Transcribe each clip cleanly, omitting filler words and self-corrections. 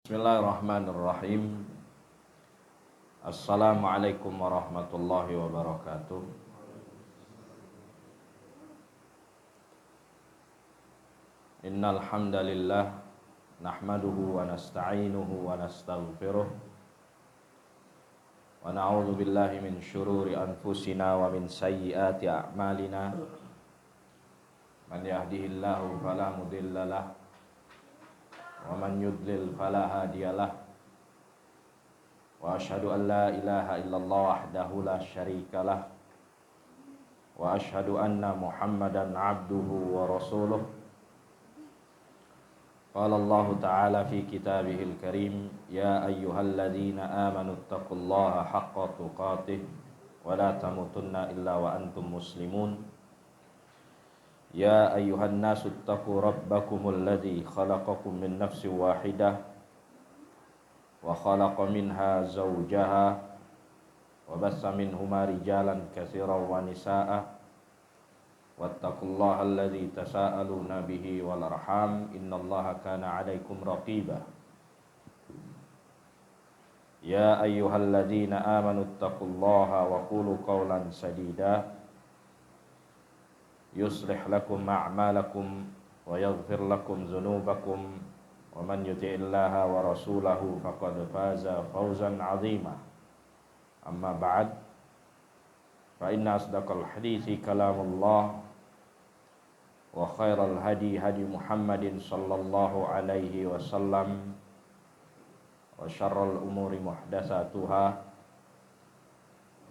Bismillahirrahmanirrahim. Assalamualaikum warahmatullahi wabarakatuh. Innal hamdalillah nahmaduhu wa nasta'inuhu wa nastaghfiruh wa na'udzu billahi min syururi anfusina wa min sayyiati a'malina. Man yahdihillahu fala mudhillalah wa man yudlil fala hadiyalah. Wa asyhadu an la ilaha illallah wahdahu la syarikalah wa asyhadu anna Muhammadan abduhu wa rasuluh. Qala Allah ta'ala fi kitabihil karim, ya ayyuhalladzina amanu taqullaha haqqa tuqatih wa la tamutunna illa wa antum muslimun. Ya ayyuhan nasu taqu rabbakumul ladzi khalaqakum min nafsin wahidah wa khalaqa minha zawjaha wa bassa minhuma rijalan katsiran wa nisaa'a wattaqullaha alladzi tasaaluna bihi wal arham innallaha kana 'alaikum raqiba. Ya ayyuhalladzina amanu taqullaha wa qulu qawlan sadida yuslih lakum a'malakum wa yaghfir lakum dzunubakum wa man yuti'illaha wa rasulahu faqad faza fawzan 'azima. Amma ba'd, fa inna asdaqal hadithi kalamullah wa khairal hadi hadi Muhammadin sallallahu alaihi wasallam wa syarrul umuri muhdatsatuha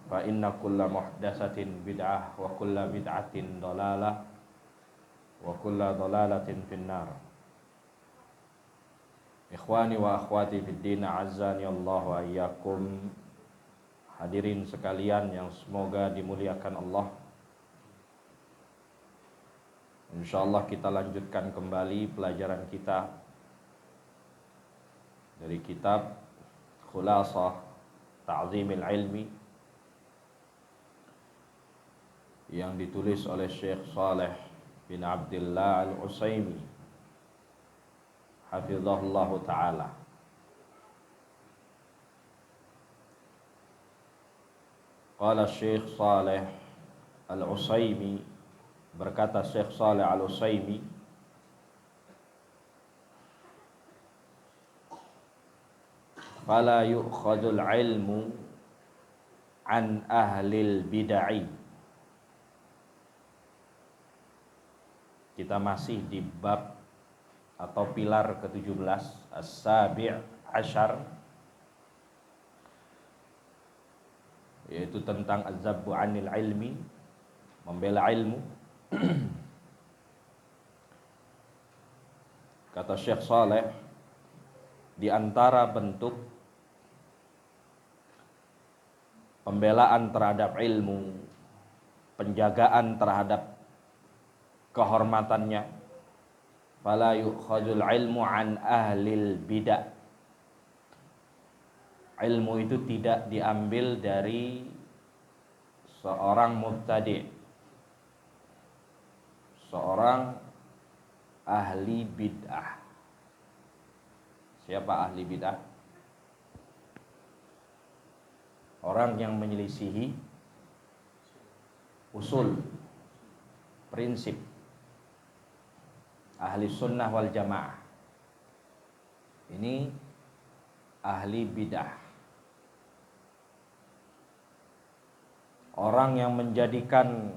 fa inna kulla muhdatsatin bid'ah wa kulla bid'atin dhalalah wa kulla dhalalatin finnar. Ikhwani wa akhwati fid din, azzani Allah wa iyyakum. Hadirin sekalian yang semoga dimuliakan Allah. Insyaallah kita lanjutkan kembali pelajaran kita dari kitab Khulasah Ta'zimil Ilmi yang ditulis oleh Syekh Saleh bin Abdullah Al-Utsaimin hafizahullahu ta'ala. Qala Syekh Saleh Al-Utsaimin, berkata Syekh Saleh Al-Utsaimin, fala yu'khadul ilmu an ahlil bid'ah. Kita masih di bab atau pilar ke-17, as-sabi' asyar, yaitu tentang az-zabbu 'anil ilmi, membela ilmu. Kata Syekh Saleh, di antara bentuk pembelaan terhadap ilmu, penjagaan terhadap kehormatannya, fala yu'khadul ilmu an ahlil bid'ah. Ilmu itu tidak diambil dari seorang mubtadi', seorang ahli bid'ah. Siapa ahli bid'ah? Orang yang menyelisihi usul, prinsip ahli sunnah wal jamaah. Ini ahli bid'ah. Orang yang menjadikan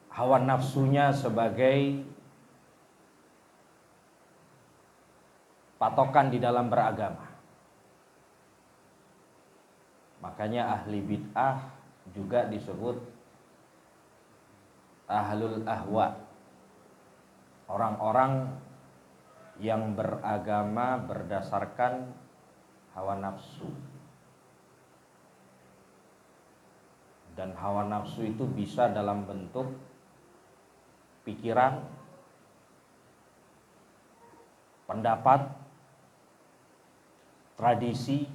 hawa nafsunya sebagai patokan di dalam beragama. Makanya ahli bid'ah juga disebut ahlul ahwa, orang-orang yang beragama berdasarkan hawa nafsu. Dan hawa nafsu itu bisa dalam bentuk pikiran, pendapat, tradisi,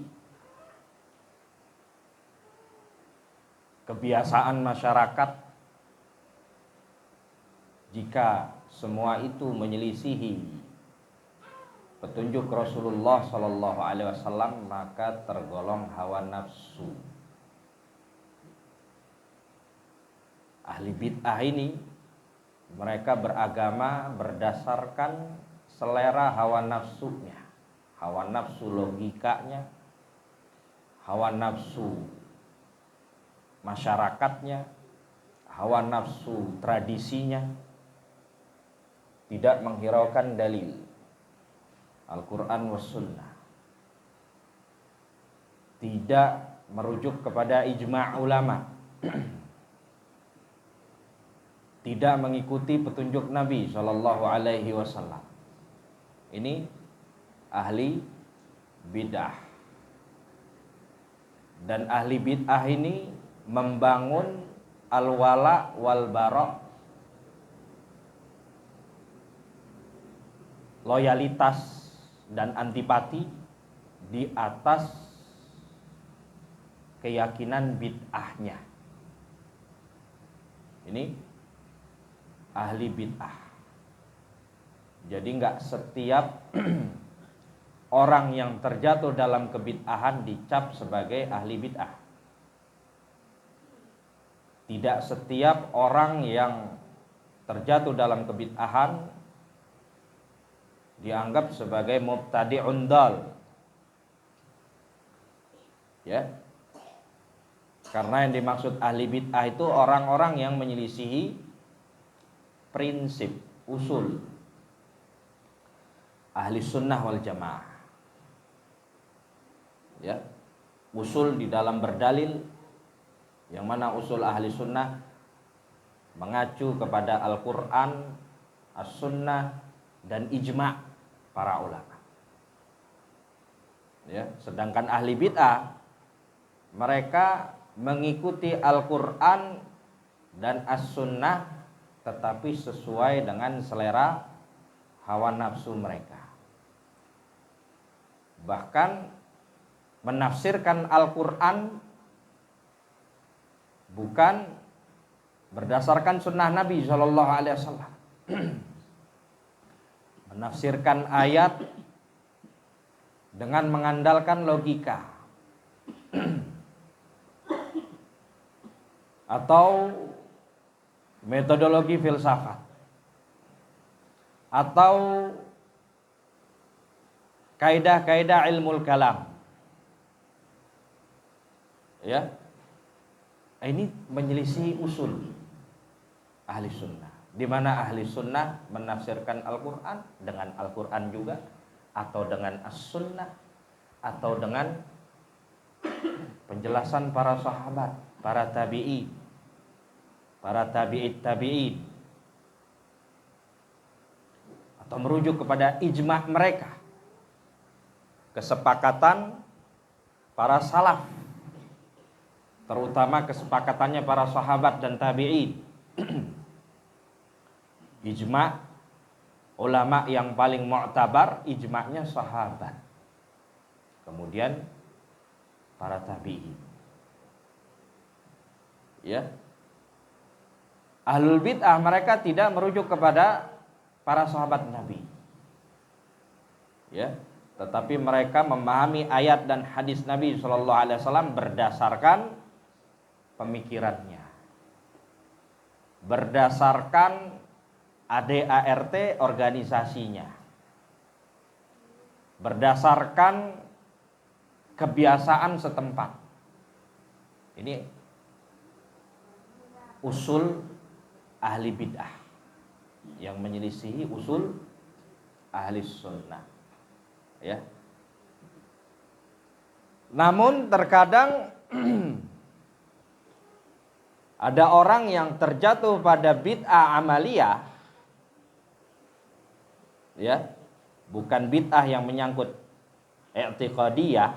kebiasaan masyarakat. Jika semua itu menyelisihi petunjuk Rasulullah Shallallahu Alaihi Wasallam, maka tergolong hawa nafsu. Ahli bid'ah ini mereka beragama berdasarkan selera hawa nafsunya, hawa nafsu logikanya, hawa nafsu masyarakatnya, hawa nafsu tradisinya, tidak menghiraukan dalil Al-Quran was Sunnah, tidak merujuk kepada ijma' ulama, tidak mengikuti petunjuk Nabi Shallallahu Alaihi Wasallam. Ini ahli bid'ah. Dan ahli bid'ah ini membangun al-wala wal bara', loyalitas dan antipati di atas keyakinan bid'ahnya. Ini ahli bid'ah. Jadi nggak setiap orang yang terjatuh dalam kebid'ahan dicap sebagai ahli bid'ah. Tidak setiap orang yang terjatuh dalam kebid'ahan dianggap sebagai mubtadi'un dal. Ya. Karena yang dimaksud ahli bid'ah itu orang-orang yang menyelisihi prinsip, usul ahli sunnah wal jamaah. Ya, usul di dalam berdalil, yang mana usul ahli sunnah mengacu kepada Al-Quran, As-Sunnah, dan ijma' para ulama. Ya, sedangkan ahli bid'ah mereka mengikuti Al-Quran dan As-Sunnah, tetapi sesuai dengan selera hawa nafsu mereka. Bahkan menafsirkan Al-Quran bukan berdasarkan sunnah Nabi Shallallahu Alaihi Wasallam. Menafsirkan ayat dengan mengandalkan logika atau metodologi filsafat atau kaidah-kaidah ilmu kalam. Ya, ini menyelisih usul ahli sunnah, di mana ahli sunnah menafsirkan Al-Quran dengan Al-Quran juga, atau dengan As-Sunnah, atau dengan penjelasan para sahabat, para tabi'i, para tabi'it tabi'in, atau merujuk kepada ijma' mereka, kesepakatan para salaf, terutama kesepakatannya para sahabat dan tabi'in. Ijma' ulama yang paling mu'tabar, ijma'nya sahabat, kemudian para tabi'in. Ya, ahlul bid'ah mereka tidak merujuk kepada para sahabat Nabi. Ya, tetapi mereka memahami ayat dan hadis Nabi Shallallahu Alaihi Wasallam berdasarkan pemikirannya, berdasarkan ADART organisasinya, berdasarkan kebiasaan setempat. Ini usul ahli bid'ah yang menyelisihi usul ahli sunnah. Ya. Namun terkadang ada orang yang terjatuh pada bid'ah amaliyah, ya, bukan bid'ah yang menyangkut i'tiqadiyah,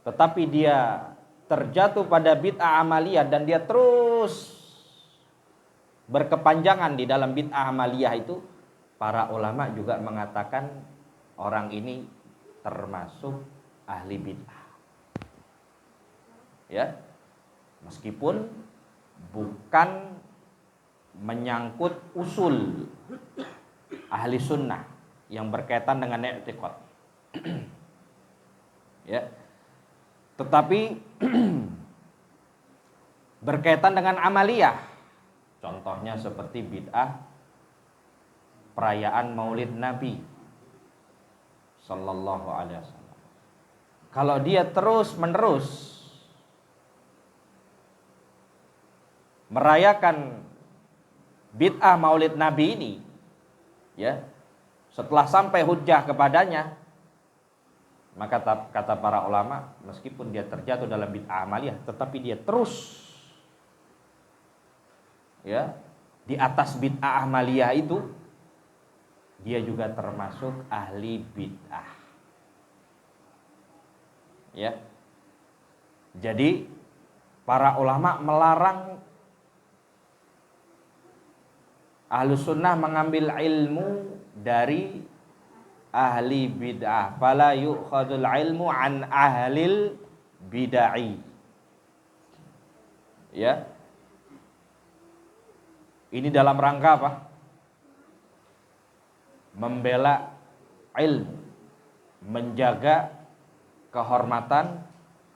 tetapi dia terjatuh pada bid'ah amaliyah dan dia terus berkepanjangan di dalam bid'ah amaliyah itu. Para ulama juga mengatakan orang ini termasuk ahli bid'ah. Ya, meskipun bukan menyangkut usul ahli sunnah yang berkaitan dengan i'tiqad. Ya. Tetapi berkaitan dengan amaliyah, contohnya seperti bid'ah perayaan Maulid Nabi sallallahu alaihi wasallam. Kalau dia terus-menerus merayakan bid'ah Maulid Nabi ini, ya, setelah sampai hujjah kepadanya, maka kata para ulama, meskipun dia terjatuh dalam bid'ah amaliyah, tetapi dia terus, ya, di atas bid'ah amaliyah itu, dia juga termasuk ahli bid'ah. Ya. Jadi para ulama melarang Ahlus Sunnah mengambil ilmu dari ahli bid'ah. Fala yu'khadul ilmu an ahlil bid'ai. Ya. Ini dalam rangka apa? Membela ilmu, menjaga kehormatan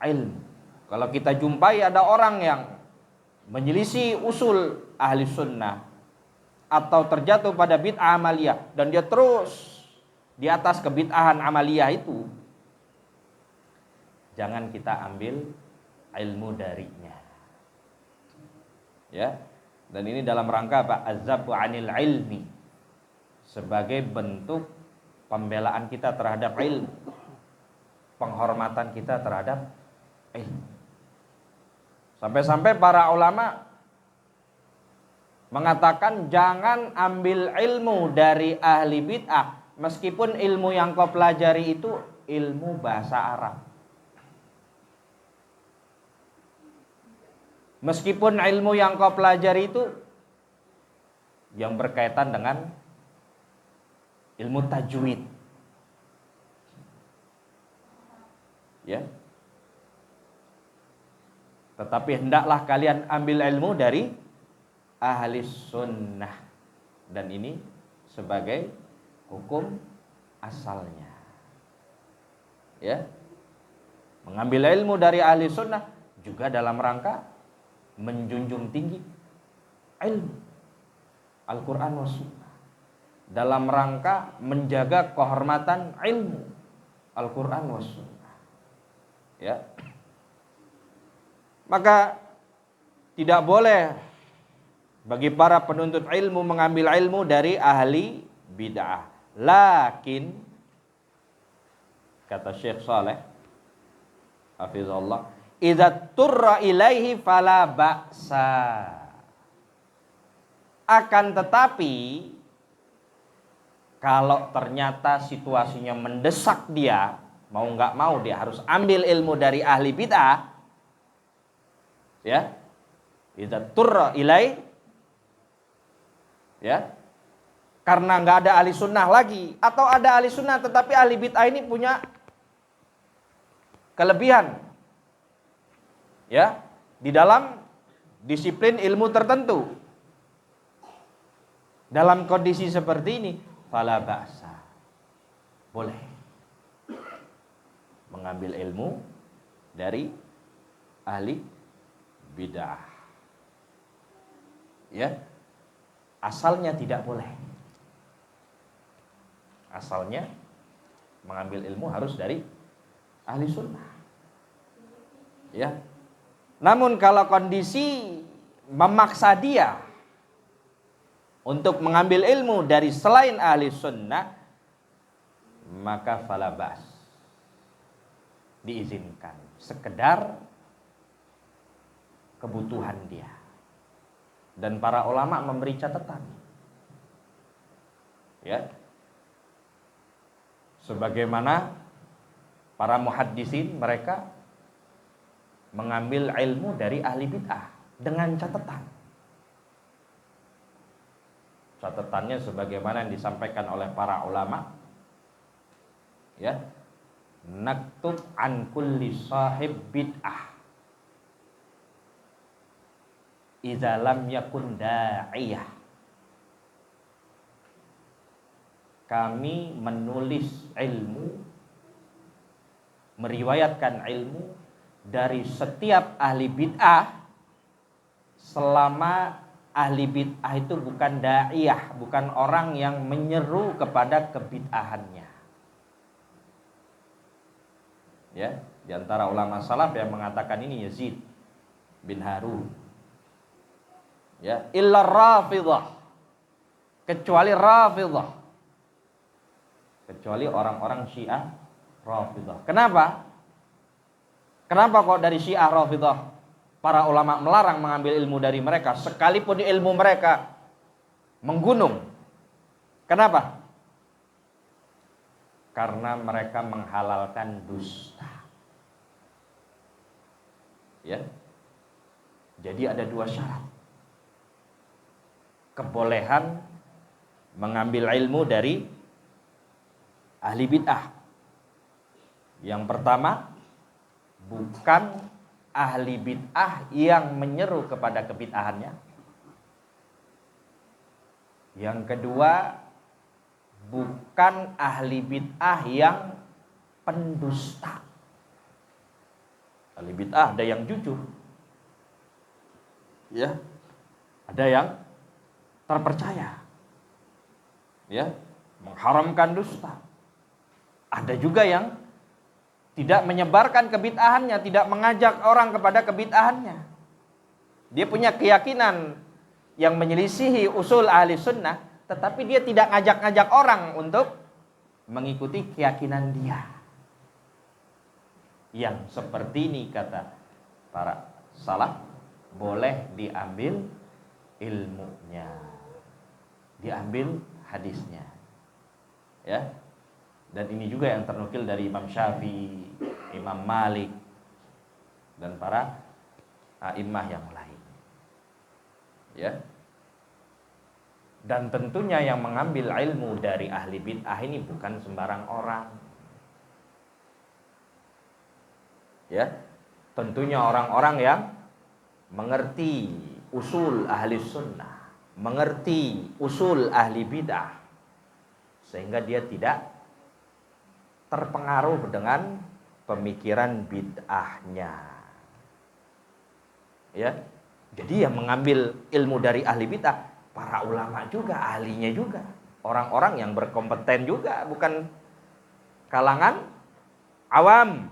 ilmu. Kalau kita jumpai ada orang yang menyelisih usul ahli sunnah atau terjatuh pada bid'ah amaliyah dan dia terus di atas kebid'ahan amaliyah itu, jangan kita ambil ilmu darinya. Ya. Dan ini dalam rangka apa? Azzabu 'anil ilmi, sebagai bentuk pembelaan kita terhadap ilmu, penghormatan kita terhadap ilmu. Sampai-sampai para ulama mengatakan jangan ambil ilmu dari ahli bid'ah meskipun ilmu yang kau pelajari itu ilmu bahasa Arab. Meskipun ilmu yang kau pelajari itu yang berkaitan dengan ilmu tajwid. Ya. Tetapi hendaklah kalian ambil ilmu dari ahli sunnah. Dan ini sebagai hukum asalnya. Ya. Mengambil ilmu dari ahli sunnah juga dalam rangka menjunjung tinggi ilmu Al-Quran wa sunnah, dalam rangka menjaga kehormatan ilmu Al-Quran wa sunnah. Ya. Maka tidak boleh bagi para penuntut ilmu mengambil ilmu dari ahli bid'ah. Lakin kata Syekh Saleh hafizallah, idza turra ilaihi fala ba'sa. Akan tetapi kalau ternyata situasinya mendesak dia, mau nggak mau dia harus ambil ilmu dari ahli bid'ah, ya, idza turra ilai, ya, karena nggak ada ahli sunnah lagi, atau ada ahli sunnah tetapi ahli bid'ah ini punya kelebihan, ya, di dalam disiplin ilmu tertentu. Dalam kondisi seperti ini, fala ba'sa, boleh mengambil ilmu dari ahli bid'ah. Ya. Asalnya tidak boleh. Asalnya mengambil ilmu harus dari ahli sunnah. Ya. Namun kalau kondisi memaksa dia untuk mengambil ilmu dari selain ahli sunnah, maka fala bas, diizinkan sekedar kebutuhan dia. Dan para ulama memberi catatan, ya, sebagaimana para muhaddisin mereka mengambil ilmu dari ahli bid'ah dengan catatan. Catatannya sebagaimana yang disampaikan oleh para ulama, ya, naktub an kulli sahib bid'ah idza lam yakun da'iyah. kami menulis ilmu, meriwayatkan ilmu dari setiap ahli bid'ah selama ahli bid'ah itu bukan da'iyah, bukan orang yang menyeru kepada kebid'ahannya. Ya, di antara ulama salaf yang mengatakan ini Yazid bin Harun. Ya, illa Rafidhah, kecuali Rafidhah, kecuali orang-orang Syiah Rafidhah. Kenapa? Kenapa kok dari Syiah Rafidhah para ulama melarang mengambil ilmu dari mereka, sekalipun ilmu mereka menggunung? Kenapa? Karena mereka menghalalkan dusta. Ya. Jadi ada dua syarat kebolehan mengambil ilmu dari ahli bid'ah. Yang pertama, bukan ahli bid'ah yang menyeru kepada kebid'ahannya. Yang kedua, bukan ahli bid'ah yang pendusta. Ahli bid'ah ada yang jujur, ya, ada yang terpercaya, ya, mengharamkan dusta. Ada juga yang tidak menyebarkan kebid'ahannya, tidak mengajak orang kepada kebid'ahannya. Dia punya keyakinan yang menyelisihi usul ahli sunnah, tetapi dia tidak ngajak-ngajak orang untuk mengikuti keyakinan dia. Yang seperti ini kata para salaf, boleh diambil ilmunya, diambil hadisnya. Ya. Dan ini juga yang ternukil dari Imam Syafi'i, Imam Malik, dan para a'immah yang lain. Ya. Dan tentunya yang mengambil ilmu dari ahli bid'ah ini bukan sembarang orang. Ya. Tentunya orang-orang yang mengerti usul ahli sunnah, mengerti usul ahli bid'ah, sehingga dia tidak terpengaruh dengan pemikiran bid'ahnya. Ya. Jadi yang mengambil ilmu dari ahli bid'ah para ulama juga, ahlinya juga, orang-orang yang berkompeten juga, bukan kalangan awam.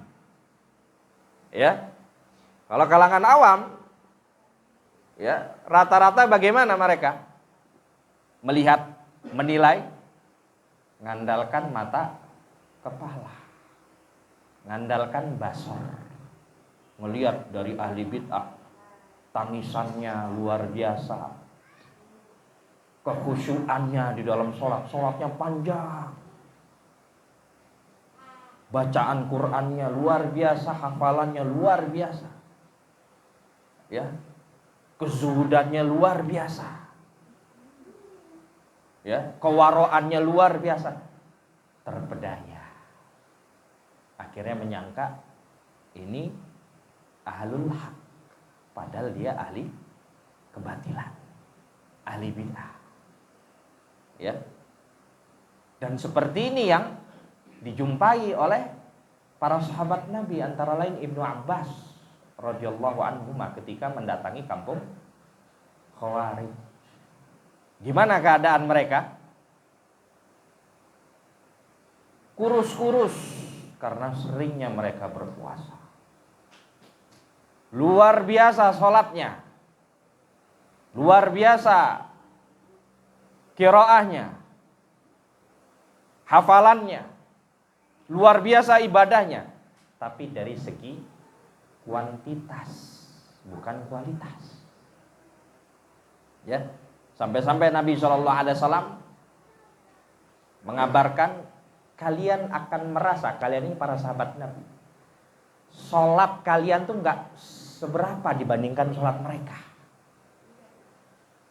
Ya. Kalau kalangan awam, ya, rata-rata bagaimana mereka melihat, menilai? Ngandalkan mata kepala, ngandalkan basar, melihat dari ahli bid'ah, tangisannya luar biasa, kekhusyuannya di dalam sholat, sholatnya panjang, bacaan Qur'annya luar biasa, hafalannya luar biasa, ya, kezuhudannya luar biasa, ya, kewaroannya luar biasa, terpedaya. Akhirnya menyangka ini ahlul haq, padahal dia ahli kebatilan, ahli bid'ah. Ya. Dan seperti ini yang dijumpai oleh para sahabat Nabi, antara lain Ibnu Abbas radhiyallahu anhu ketika mendatangi kampung Khawarij. Gimana keadaan mereka? Kurus-kurus karena seringnya mereka berpuasa. Luar biasa sholatnya, luar biasa qiraahnya, hafalannya, luar biasa ibadahnya. Tapi dari segi kuantitas, bukan kualitas. Ya, sampai-sampai Nabi SAW mengabarkan, kalian akan merasa, kalian ini para sahabat Nabi, sholat kalian tuh gak seberapa dibandingkan sholat mereka.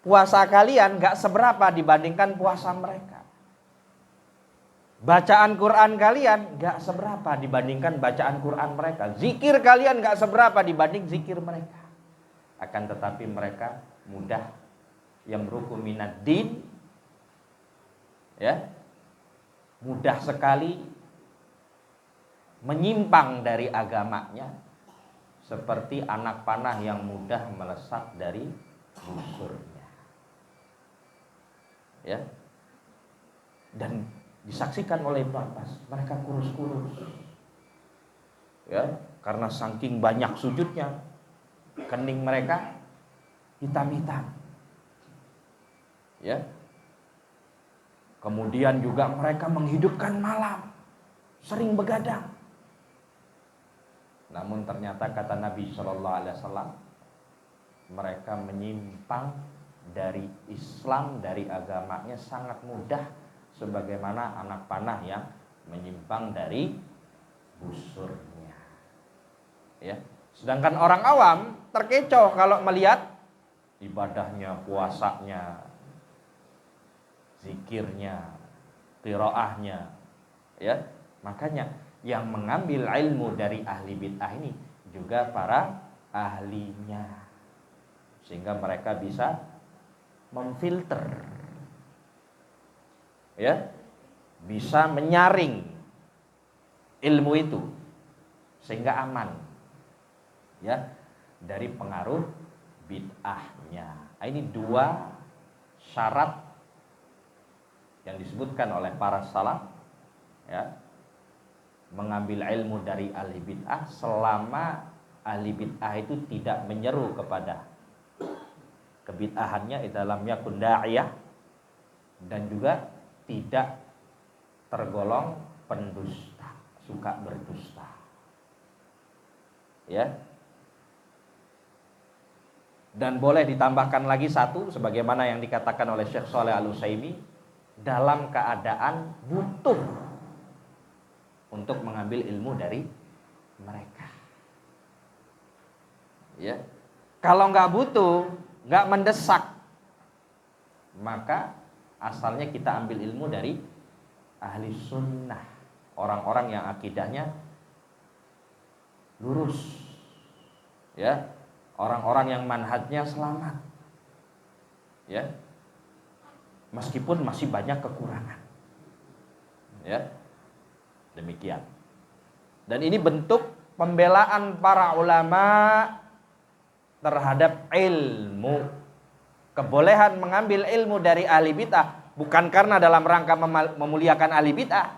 Puasa kalian gak seberapa dibandingkan puasa mereka. Bacaan Quran kalian gak seberapa dibandingkan bacaan Quran mereka. Zikir kalian gak seberapa dibanding zikir mereka. Akan tetapi mereka mudah, yang ruku minad din, ya, mudah sekali menyimpang dari agamanya, seperti anak panah yang mudah melesat dari busurnya. Ya. Dan disaksikan oleh Ibnu Abbas, mereka kurus-kurus. Ya, karena saking banyak sujudnya, kening mereka hitam-hitam. Ya. Kemudian juga mereka menghidupkan malam, sering begadang. Namun ternyata kata Nabi Shallallahu Alaihi Wasallam, mereka menyimpang dari Islam, dari agamanya sangat mudah, sebagaimana anak panah yang menyimpang dari busurnya. Ya. Sedangkan orang awam terkecoh kalau melihat ibadahnya, puasanya, zikirnya, qiraahnya. Ya. Makanya yang mengambil ilmu dari ahli bid'ah ini juga para ahlinya, sehingga mereka bisa memfilter, ya, bisa menyaring ilmu itu sehingga aman, ya, dari pengaruh bid'ahnya. Ini dua syarat yang disebutkan oleh para salaf, ya, mengambil ilmu dari ahli bid'ah selama ahli bid'ah itu tidak menyeru kepada kebid'ahannya dalam yakun da'iyah, dan juga tidak tergolong pendusta, suka berdusta. Ya. Dan boleh ditambahkan lagi satu, sebagaimana yang dikatakan oleh Syekh Shalih Al-Utsaimin, dalam keadaan butuh untuk mengambil ilmu dari mereka. Ya. Kalau nggak butuh, nggak mendesak, maka asalnya kita ambil ilmu dari ahli sunnah, orang-orang yang akidahnya lurus, ya, orang-orang yang manhajnya selamat, ya, meskipun masih banyak kekurangan, ya, demikian. Dan ini bentuk pembelaan para ulama terhadap ilmu, kebolehan mengambil ilmu dari ahli bid'ah, bukan karena dalam rangka memuliakan ahli bid'ah,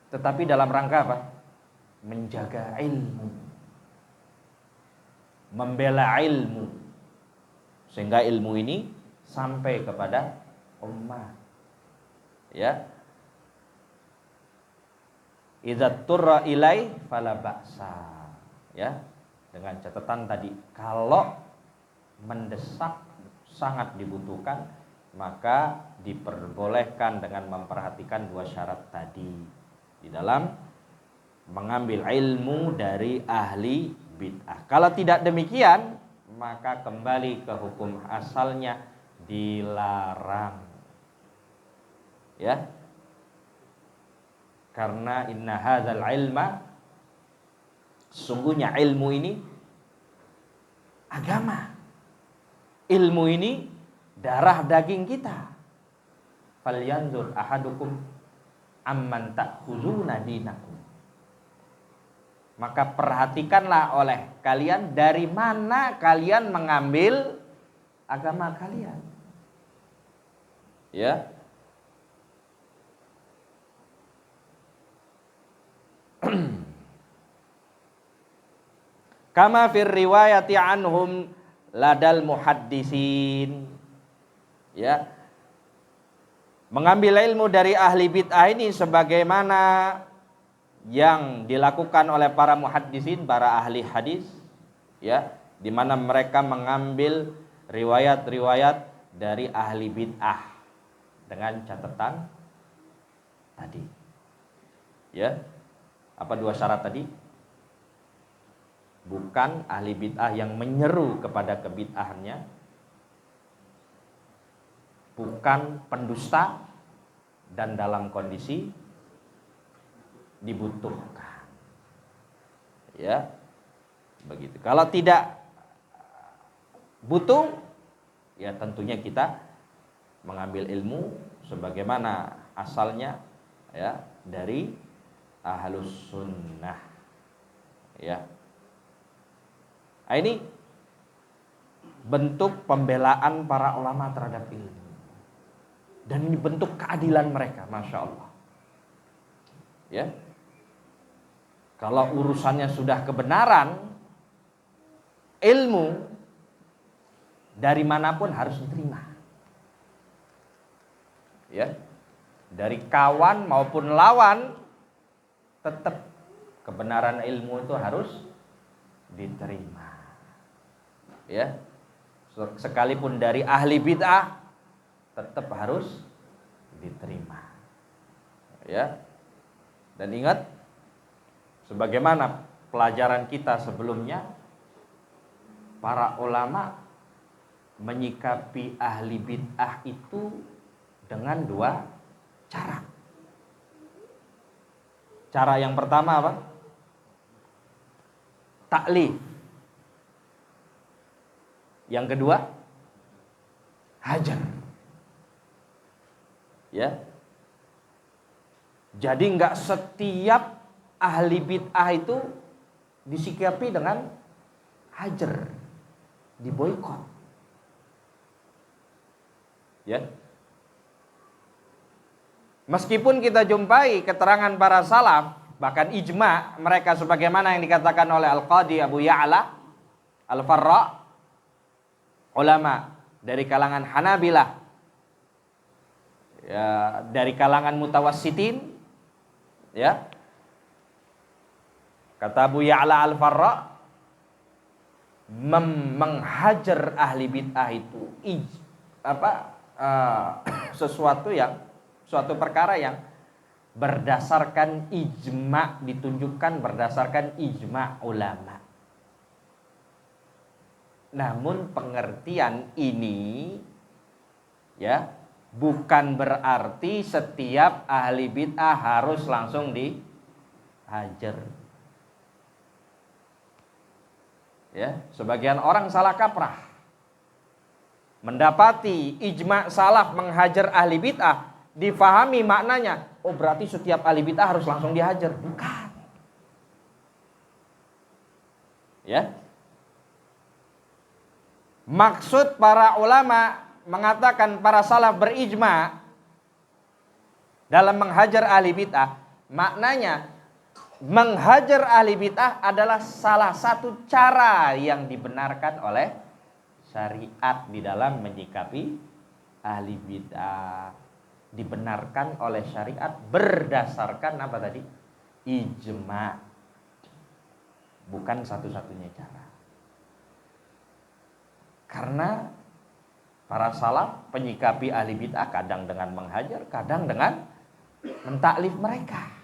tetapi dalam rangka apa? Menjaga ilmu, membela ilmu, sehingga ilmu ini sampai kepada ummah. Ya. Idza turra ilai fala ba'sa. Ya. Dengan catatan tadi, kalau mendesak, sangat dibutuhkan, maka diperbolehkan dengan memperhatikan dua syarat tadi di dalam mengambil ilmu dari ahli bid'ah. Kalau tidak demikian, maka kembali ke hukum asalnya, dilarang. Ya. Karena inna hadzal ilma, sungguhnya ilmu ini agama. Ilmu ini darah daging kita. Falyanzur ahadukum amman ta'khuzuna dinakum. Maka perhatikanlah oleh kalian dari mana kalian mengambil agama kalian. Ya. Kama fir riwayati anhum ladal muhaddisin. Ya. Mengambil ilmu dari ahli bid'ah ini sebagaimana yang dilakukan oleh para muhaddisin, para ahli hadis, ya, di mana mereka mengambil riwayat-riwayat dari ahli bid'ah dengan catatan tadi. Ya. Apa dua syarat tadi? Bukan ahli bid'ah yang menyeru kepada kebid'ahannya, bukan pendusta, dan dalam kondisi dibutuhkan. Ya. Begitu. Kalau tidak butuh, ya tentunya kita mengambil ilmu sebagaimana asalnya, ya, dari ahlus sunnah, ya. Nah, ini bentuk pembelaan para ulama terhadap ilmu, dan ini bentuk keadilan mereka, masya Allah, ya. Kalau urusannya sudah kebenaran, ilmu dari manapun harus diterima, ya, dari kawan maupun lawan, tetap kebenaran ilmu itu harus diterima, ya. Sekalipun dari ahli bid'ah, tetap harus diterima, ya. Dan ingat, sebagaimana pelajaran kita sebelumnya, para ulama menyikapi ahli bid'ah itu dengan dua cara. Cara yang pertama apa? Taklif. Yang kedua, hajar. Ya. Jadi enggak setiap ahli bid'ah itu disikapi dengan hajar, diboikot. Ya. Meskipun kita jumpai keterangan para salaf, bahkan ijma mereka sebagaimana yang dikatakan oleh Al-Qadhi Abu Ya'la Al-Farra, ulama dari kalangan Hanabilah, ya, dari kalangan mutawassitin, ya. Kata Abu Ya'la Al-Farra, menghajar ahli bid'ah itu suatu perkara yang berdasarkan ijma, ditunjukkan berdasarkan ijma ulama. Namun pengertian ini, ya, bukan berarti setiap ahli bid'ah harus langsung dihajar. Ya, sebagian orang salah kaprah, mendapati ijma salaf menghajar ahli bid'ah, difahami maknanya, oh berarti setiap ahli bid'ah harus langsung dihajar. Bukan. Ya. Maksud para ulama mengatakan para salaf berijma dalam menghajar ahli bid'ah, maknanya menghajar ahli bid'ah adalah salah satu cara yang dibenarkan oleh syariat di dalam menyikapi ahli bid'ah. Dibenarkan oleh syariat berdasarkan apa tadi? Ijma. Bukan satu-satunya cara. Karena para salaf penyikapi ahli bid'ah kadang dengan menghajar, kadang dengan mentaklif mereka.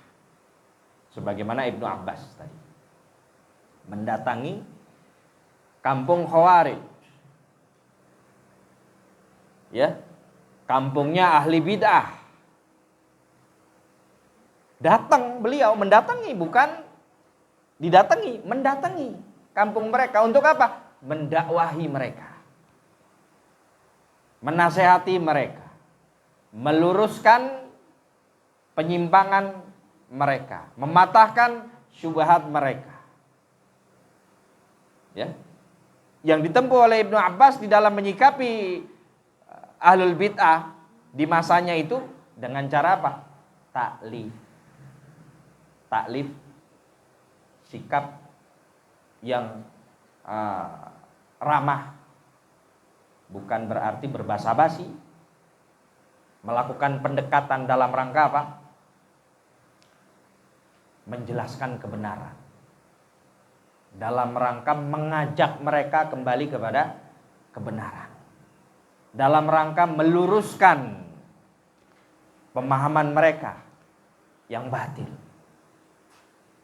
Sebagaimana Ibnu Abbas tadi mendatangi kampung Khawarij, ya, kampungnya ahli bid'ah. Datang beliau, mendatangi, bukan didatangi, mendatangi kampung mereka untuk apa? Mendakwahi mereka, menasehati mereka, meluruskan penyimpangan mereka, mematahkan syubhat mereka. Ya. Yang ditempuh oleh Ibnu Abbas di dalam menyikapi ahlul bid'ah di masanya itu dengan cara apa? Taklif. Taklif, sikap yang ramah, bukan berarti berbasa-basi, melakukan pendekatan dalam rangka apa? Menjelaskan kebenaran, dalam rangka mengajak mereka kembali kepada kebenaran, dalam rangka meluruskan pemahaman mereka yang batil,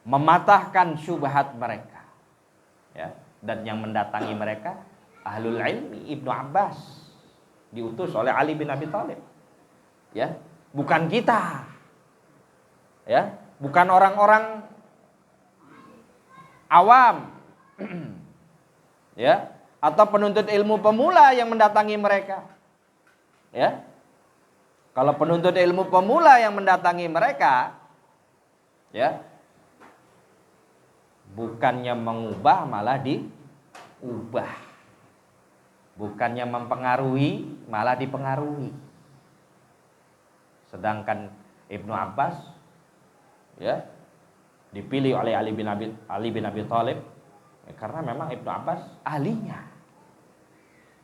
mematahkan syubhat mereka, ya. Dan yang mendatangi mereka ahlul ilmi, Ibnu Abbas diutus oleh Ali bin Abi Thalib, ya, bukan kita, ya, bukan orang-orang awam, ya, atau penuntut ilmu pemula yang mendatangi mereka, ya. Kalau penuntut ilmu pemula yang mendatangi mereka, ya, bukannya mengubah malah diubah. Bukannya mempengaruhi malah dipengaruhi. Sedangkan Ibnu Abbas, ya, dipilih oleh Ali bin Abi Thalib karena memang Ibnu Abbas ahlinya,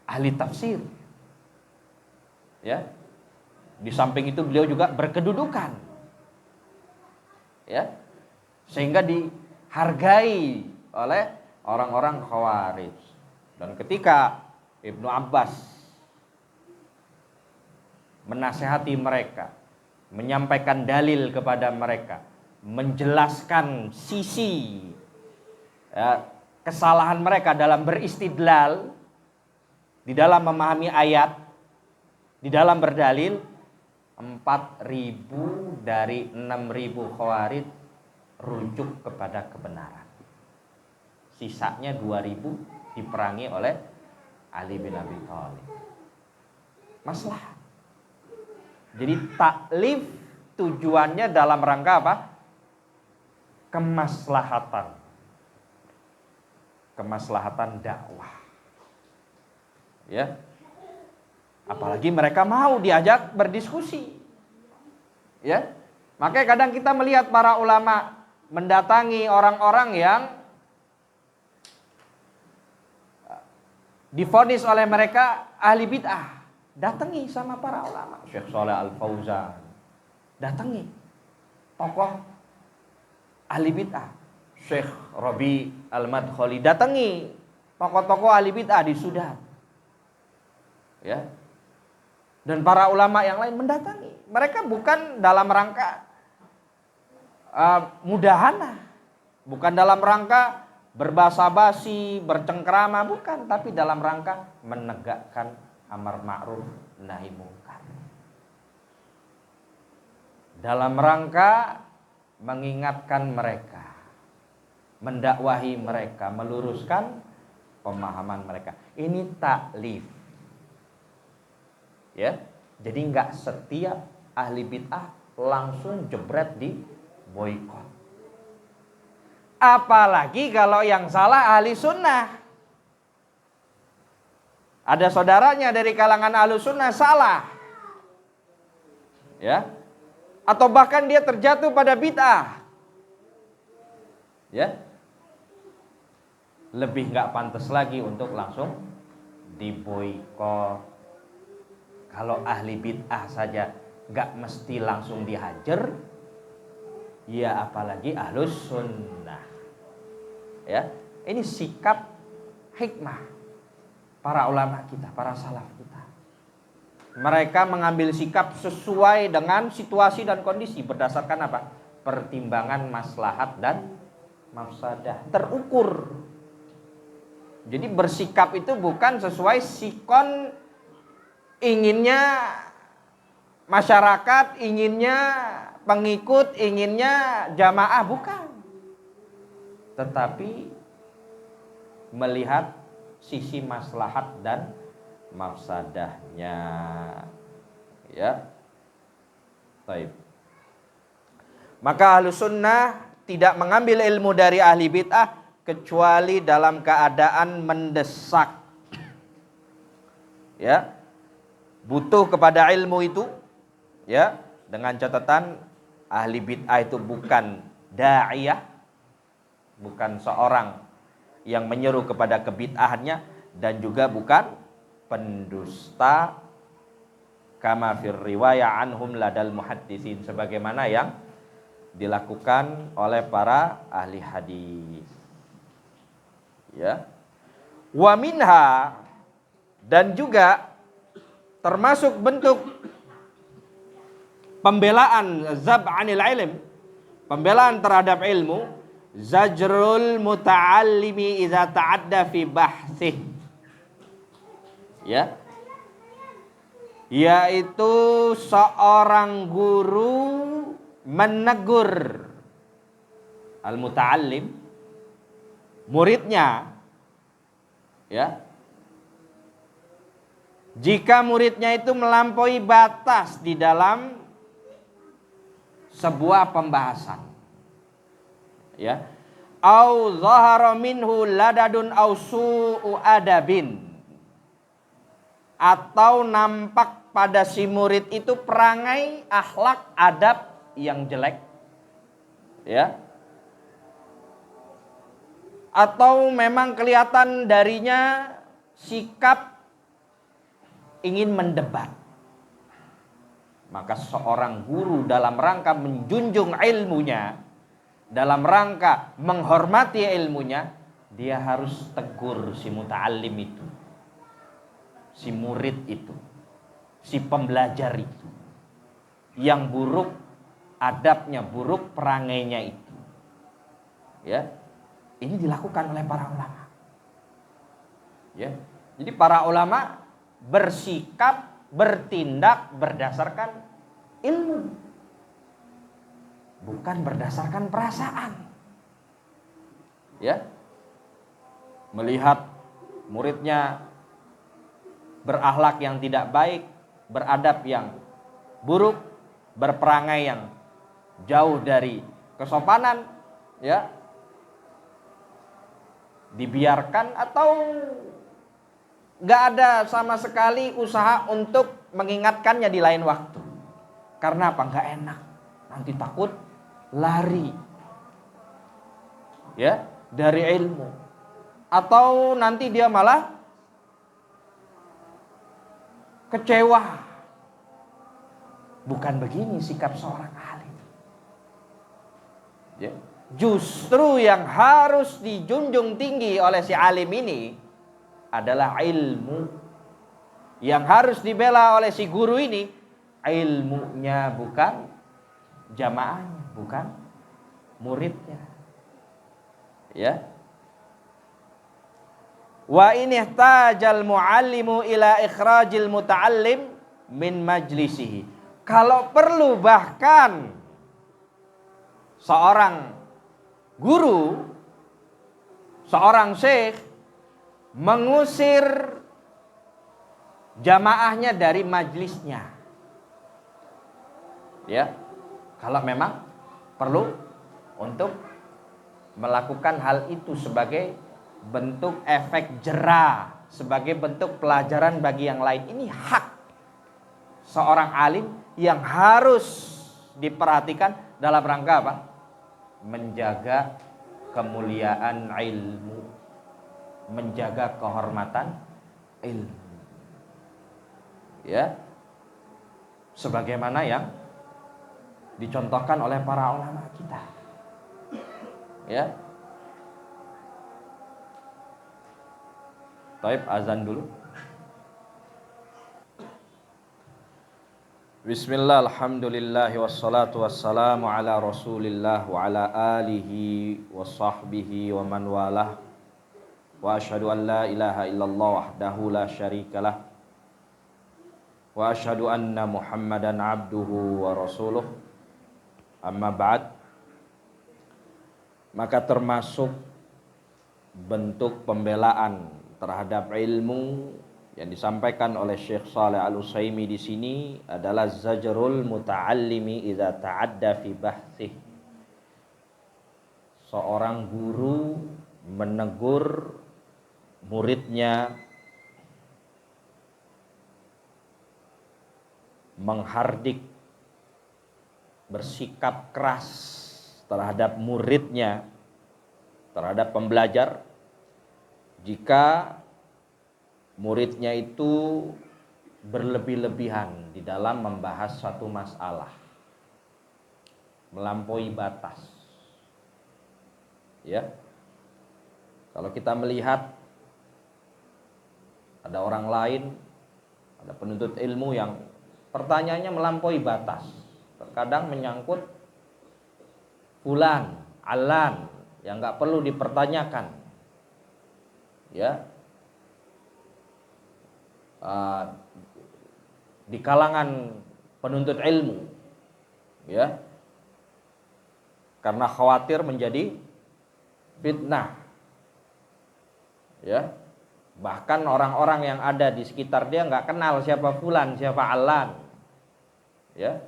ahli tafsir. Ya. Di samping itu beliau juga berkedudukan. Ya. Sehingga dihargai oleh orang-orang Khawarij. Dan ketika Ibnu Abbas menasihati mereka, menyampaikan dalil kepada mereka, menjelaskan sisi, ya, kesalahan mereka dalam beristidlal, di dalam memahami ayat, di dalam berdalil, 4.000 dari 6.000 Khawarij rujuk kepada kebenaran. Sisanya 2.000 diperangi oleh Ali bin Abi Thalib. Maslahat. Jadi taklif tujuannya dalam rangka apa? Kemaslahatan. Kemaslahatan dakwah. Ya. Apalagi mereka mau diajak berdiskusi. Ya. Makanya kadang kita melihat para ulama mendatangi orang-orang yang divonis oleh mereka ahli bid'ah. Datangi sama para ulama. Syekh Shalih Al-Fauzan. Datangi tokoh ahli bid'ah. Syekh Rabi Al-Madkhali. Datangi tokoh-tokoh ahli bid'ah di Sudan. Ya. Dan para ulama yang lain mendatangi. Mereka bukan dalam rangka mudahana. Bukan dalam rangka berbasa-basi, bercengkrama, bukan, tapi dalam rangka menegakkan amar ma'ruf nahi mungkar. Dalam rangka mengingatkan mereka, mendakwahi mereka, meluruskan pemahaman mereka. Ini taklif. Ya. Jadi enggak setiap ahli bid'ah langsung jebret di boikot. Apalagi kalau yang salah ahli sunnah. Ada saudaranya dari kalangan ahli sunnah salah. Ya. Atau bahkan dia terjatuh pada bid'ah. Ya. Lebih enggak pantas lagi untuk langsung diboikot. Kalau ahli bid'ah saja enggak mesti langsung dihajar, ya apalagi ahlus sunnah. Ya, ini sikap hikmah para ulama kita, para salaf kita. Mereka mengambil sikap sesuai dengan situasi dan kondisi berdasarkan apa? Pertimbangan maslahat dan mafsadah, terukur. Jadi bersikap itu bukan sesuai sikon inginnya masyarakat, inginnya pengikut, inginnya jamaah, bukan. Tetapi melihat sisi maslahat dan mafsadahnya. Ya. Baik. Maka Ahlus Sunnah tidak mengambil ilmu dari ahli bid'ah kecuali dalam keadaan mendesak. Ya. Butuh kepada ilmu itu, ya, dengan catatan ahli bid'ah itu bukan da'iyah, bukan seorang yang menyeru kepada kebid'ahannya, dan juga bukan pendusta, kama fir riwayah anhum ladal muhaddisin, sebagaimana yang dilakukan oleh para ahli hadis. Ya. Wa minha, dan juga termasuk bentuk pembelaan zab'anil ilm, pembelaan terhadap ilmu, zajrul muta'allimi idza ta'adda fi bahsih. Ya. Yaitu seorang guru menegur al-muta'allim, muridnya, ya, Jika muridnya itu melampaui batas di dalam sebuah pembahasan, ya, au zahara minhu ladadun au su'u adabin, atau nampak pada si murid itu perangai, akhlak, adab yang jelek, ya, atau memang kelihatan darinya sikap ingin mendebat, maka seorang guru dalam rangka menjunjung ilmunya, dalam rangka menghormati ilmunya, dia harus tegur si muta'allim itu, si murid itu, si pembelajar itu, yang buruk adabnya, buruk perangainya itu. Ya, ini dilakukan oleh para ulama. Ya, jadi para ulama bersikap, bertindak berdasarkan ilmu, bukan berdasarkan perasaan. Ya, melihat muridnya berakhlak yang tidak baik, beradab yang buruk, berperangai yang jauh dari kesopanan, ya, dibiarkan atau nggak ada sama sekali usaha untuk mengingatkannya di lain waktu. Karena apa? Nggak enak, nanti takut lari, ya, dari ilmu, atau nanti dia malah kecewa. Bukan begini sikap seorang alim. Ya, justru yang harus dijunjung tinggi oleh si alim ini adalah ilmu. Yang harus dibela oleh si guru ini ilmunya, bukan jamaahnya, bukan muridnya. Ya. Wa in ihtajal muallimu ila ikhrajil muta'allim min majlisihi. Kalau perlu bahkan seorang guru, seorang syekh mengusir jamaahnya dari majlisnya. Ya, kalau memang perlu untuk melakukan hal itu sebagai bentuk efek jera, sebagai bentuk pelajaran bagi yang lain. Ini hak seorang alim yang harus diperhatikan dalam rangka apa? Menjaga kemuliaan ilmu, menjaga kehormatan ilmu. Ya, sebagaimana yang dicontohkan oleh para ulama kita. Ya. Taib, azan dulu. Bismillah, alhamdulillah, wassalatu wassalamu ala rasulillah wa ala alihi wa sahbihi wa man walah. Wa asyhadu an la ilaha illallah wahdahu la syarikalah. Wa asyhadu anna Muhammadan abduhu wa rasuluh. Amma ba'd. Maka termasuk bentuk pembelaan terhadap ilmu yang disampaikan oleh Syekh Shalih Al-Utsaimin di sini adalah zajrul muta'allimi idza ta'adda fi bahthih. Seorang guru menegur muridnya, menghardik, bersikap keras terhadap muridnya, terhadap pembelajar, jika muridnya itu berlebih-lebihan di dalam membahas satu masalah, melampaui batas. Ya, kalau kita melihat ada orang lain, ada penuntut ilmu yang pertanyaannya melampaui batas, terkadang menyangkut fulan, alan yang nggak perlu dipertanyakan. Ya, di kalangan penuntut ilmu, ya, karena khawatir menjadi fitnah, ya, Bahkan orang-orang yang ada di sekitar dia nggak kenal siapa fulan, siapa alan. Ya.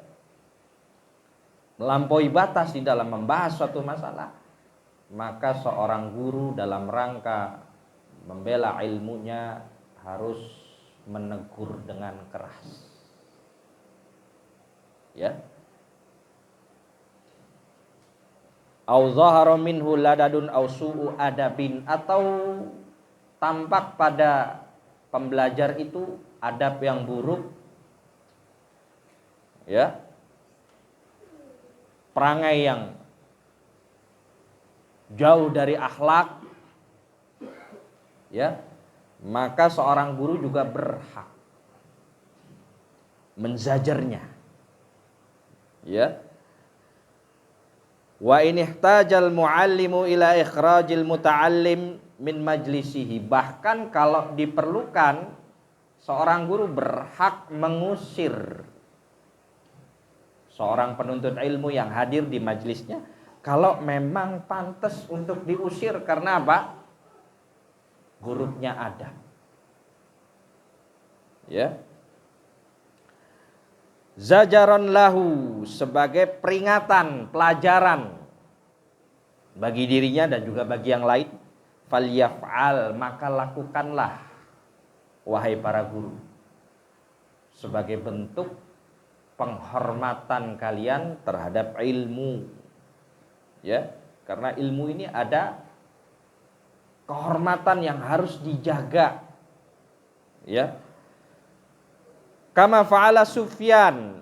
Melampaui batas di dalam membahas suatu masalah. Maka seorang guru dalam rangka membela ilmunya harus menegur dengan keras. Ya. Au zahara minhu ladadun au su'u adabin, atau tampak pada pembelajar itu adab yang buruk, ya, perangai yang jauh dari akhlak, ya, maka seorang guru juga berhak menzajarnya, ya. Wa in ihtajal muallimu ila ikhrajil muta'allim min majlisihi, bahkan kalau diperlukan seorang guru berhak mengusir seorang penuntut ilmu yang hadir di majelisnya kalau memang pantas untuk diusir. Karena apa? Buruknya adab. Ya. Zajaron lahu, sebagai peringatan, pelajaran bagi dirinya dan juga bagi yang lain. Falyaf'al, maka lakukanlah wahai para guru, sebagai bentuk penghormatan kalian terhadap ilmu. Ya, karena ilmu ini ada kehormatan yang harus dijaga. Ya. Kama fa'ala Sufyan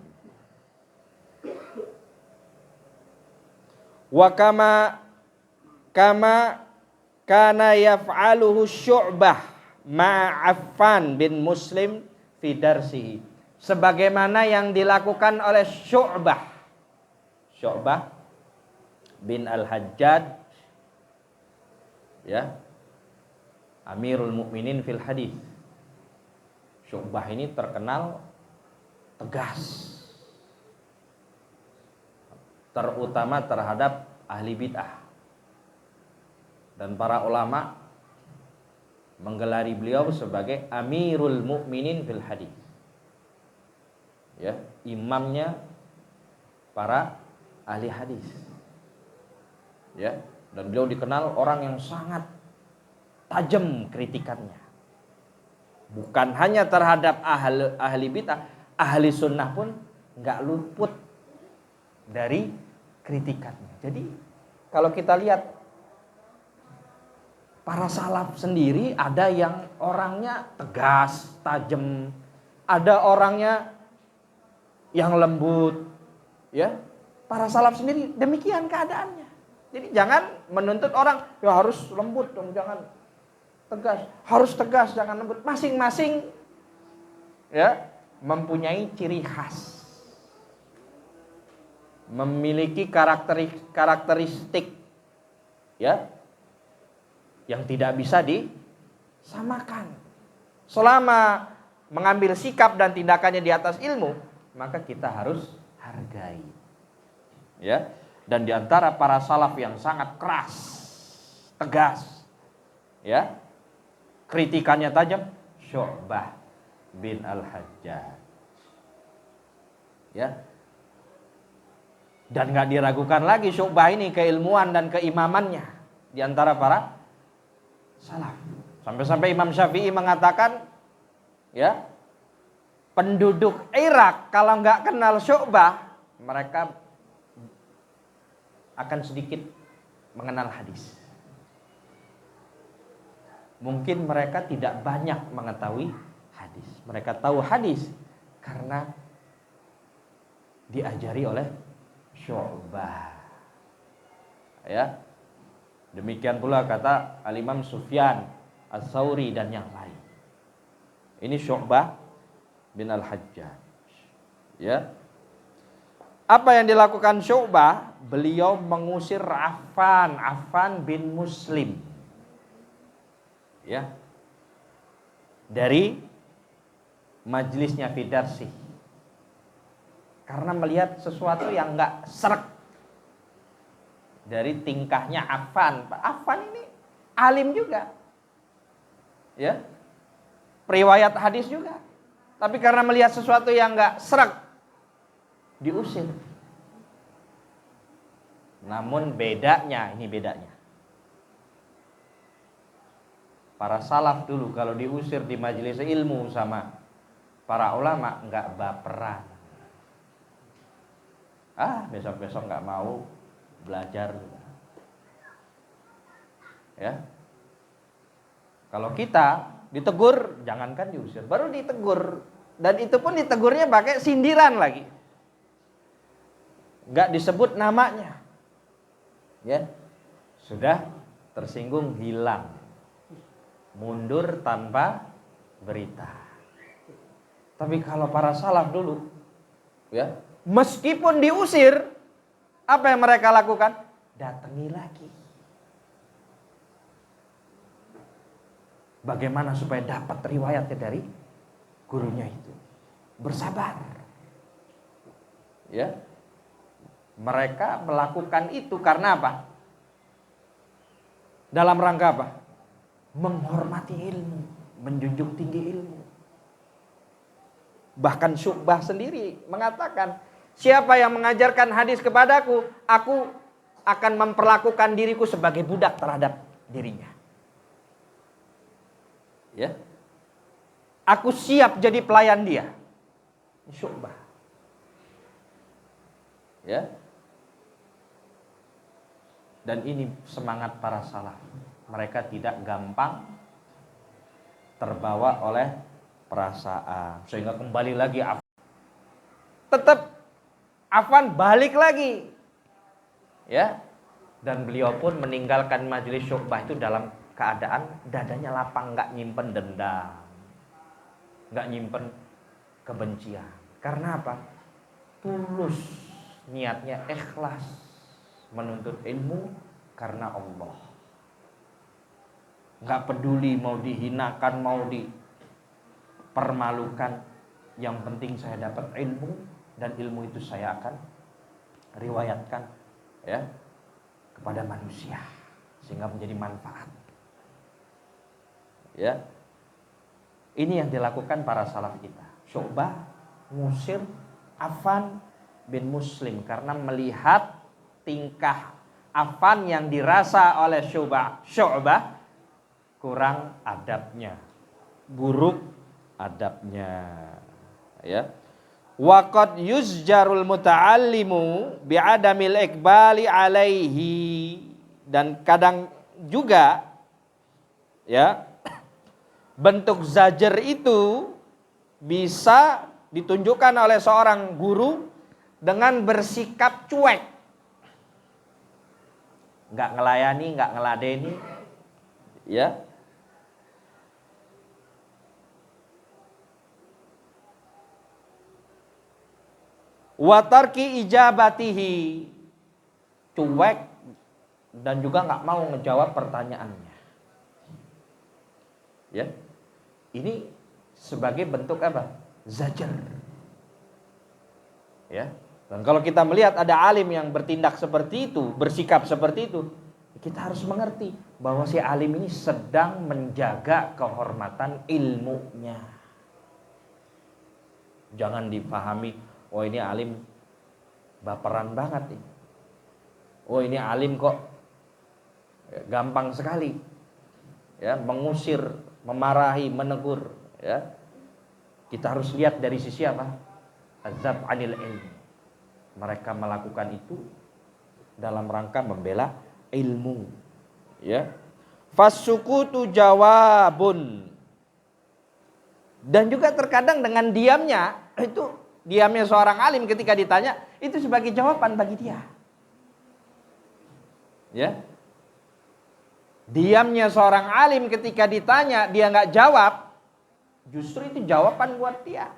wa kama kana yaf'aluhu Syu'bah ma'Affan bin Muslim fi darsihi, sebagaimana yang dilakukan oleh Syu'bah bin Al-Hajjaj, ya, Amirul Mukminin fil hadis. Syu'bah ini terkenal tegas, terutama terhadap ahli bid'ah, dan para ulama menggelari beliau sebagai Amirul Mukminin fil hadis, ya, imamnya para ahli hadis, ya, dan beliau dikenal orang yang sangat tajam kritikannya. Bukan hanya terhadap ahli bid'ah, ahli sunnah pun nggak luput dari kritikannya. Jadi kalau kita lihat para salaf sendiri, ada yang orangnya tegas, tajam, ada orangnya yang lembut, ya. Para salaf sendiri demikian keadaannya. Jadi jangan menuntut orang ya harus lembut dong, jangan tegas, harus tegas, jangan lembut. Masing-masing, ya, mempunyai ciri khas, memiliki karakteristik, ya, yang tidak bisa disamakan. Selama mengambil sikap dan tindakannya di atas ilmu, maka kita harus hargai, ya. Dan diantara para salaf yang sangat keras, tegas, ya, kritikannya tajam, Syu'bah bin Al-Hajjaj, ya. Dan gak diragukan lagi Syu'bah ini keilmuan dan keimamannya di antara para salaf. Sampai-sampai Imam Syafi'i mengatakan, ya, penduduk Irak kalau gak kenal Syu'bah, mereka akan sedikit mengenal hadis. Mungkin mereka tidak banyak mengetahui hadis. Mereka tahu hadis karena diajari oleh Syu'bah, ya. Demikian pula kata Al-Imam Sufyan Ats-Tsauri dan yang lain. Ini Syu'bah bin Al-Hajjaj, ya. Apa yang dilakukan Syu'bah? Beliau mengusir Affan bin Muslim, ya, dari majlisnya fi darsi, karena melihat sesuatu yang enggak srek dari tingkahnya Affan. Affan ini alim juga, ya, periwayat hadis juga. Tapi karena melihat sesuatu yang nggak serak, diusir. Namun bedanya, ini bedanya. Para salaf dulu kalau diusir di majelis ilmu sama para ulama nggak baperan. Besok-besok nggak mau belajar. Ya. Kalau kita ditegur, jangankan diusir, baru ditegur, dan itu pun ditegurnya pakai sindiran lagi, nggak disebut namanya. Ya, sudah tersinggung, hilang, mundur tanpa berita. Tapi kalau para salaf dulu, ya, meskipun diusir, apa yang mereka lakukan? Datangi lagi. Bagaimana supaya dapat riwayatnya dari gurunya itu? Bersabar. Ya. Mereka melakukan itu karena apa? Dalam rangka apa? Menghormati ilmu, menjunjung tinggi ilmu. Bahkan Syu'bah sendiri mengatakan, siapa yang mengajarkan hadis kepadaku, aku akan memperlakukan diriku sebagai budak terhadap dirinya. Ya, aku siap jadi pelayan dia. Syu'bah. Ya. Dan ini semangat para salaf. Mereka tidak gampang terbawa oleh perasaan. Sehingga kembali lagi tetap Affan balik lagi. Ya. Dan beliau pun meninggalkan majelis Syu'bah itu dalam keadaan dadanya lapang, nggak nyimpen dendam, nggak nyimpen kebencian. Karena apa? Tulus niatnya, ikhlas menuntut ilmu karena Allah. Nggak peduli mau dihinakan, mau dipermalukan. Yang penting saya dapat ilmu, dan ilmu itu saya akan riwayatkan, ya, kepada manusia sehingga menjadi manfaat. Ya, ini yang dilakukan para salaf kita. Syu'bah ngusir Affan bin Muslim karena melihat tingkah Affan yang dirasa oleh Syu'bah kurang adabnya, buruk adabnya. Ya, waqad yuzjarul muta'allimu bi'adamil iqbali alaihi, dan kadang juga, ya, bentuk zajar itu bisa ditunjukkan oleh seorang guru dengan bersikap cuek, nggak ngelayani, nggak ngeladeni, ya. Watarki ijabatihi, cuek dan juga nggak mau ngejawab pertanyaannya. Ya. Ini sebagai bentuk apa? Zajar. Ya. Dan kalau kita melihat ada alim yang bertindak seperti itu, bersikap seperti itu, kita harus mengerti bahwa si alim ini sedang menjaga kehormatan ilmunya. Jangan dipahami, oh ini alim baperan banget nih. Oh ini alim kok gampang sekali, ya, mengusir, memarahi, menegur, ya. Kita harus lihat dari sisi apa? Azab anil ilmi. Mereka melakukan itu dalam rangka membela ilmu, ya. Fasukutu jawabun. Dan juga terkadang dengan diamnya, itu diamnya seorang alim ketika ditanya, itu sebagai jawaban bagi dia. Ya. Diamnya seorang alim ketika ditanya, dia nggak jawab, justru itu jawaban buat dia.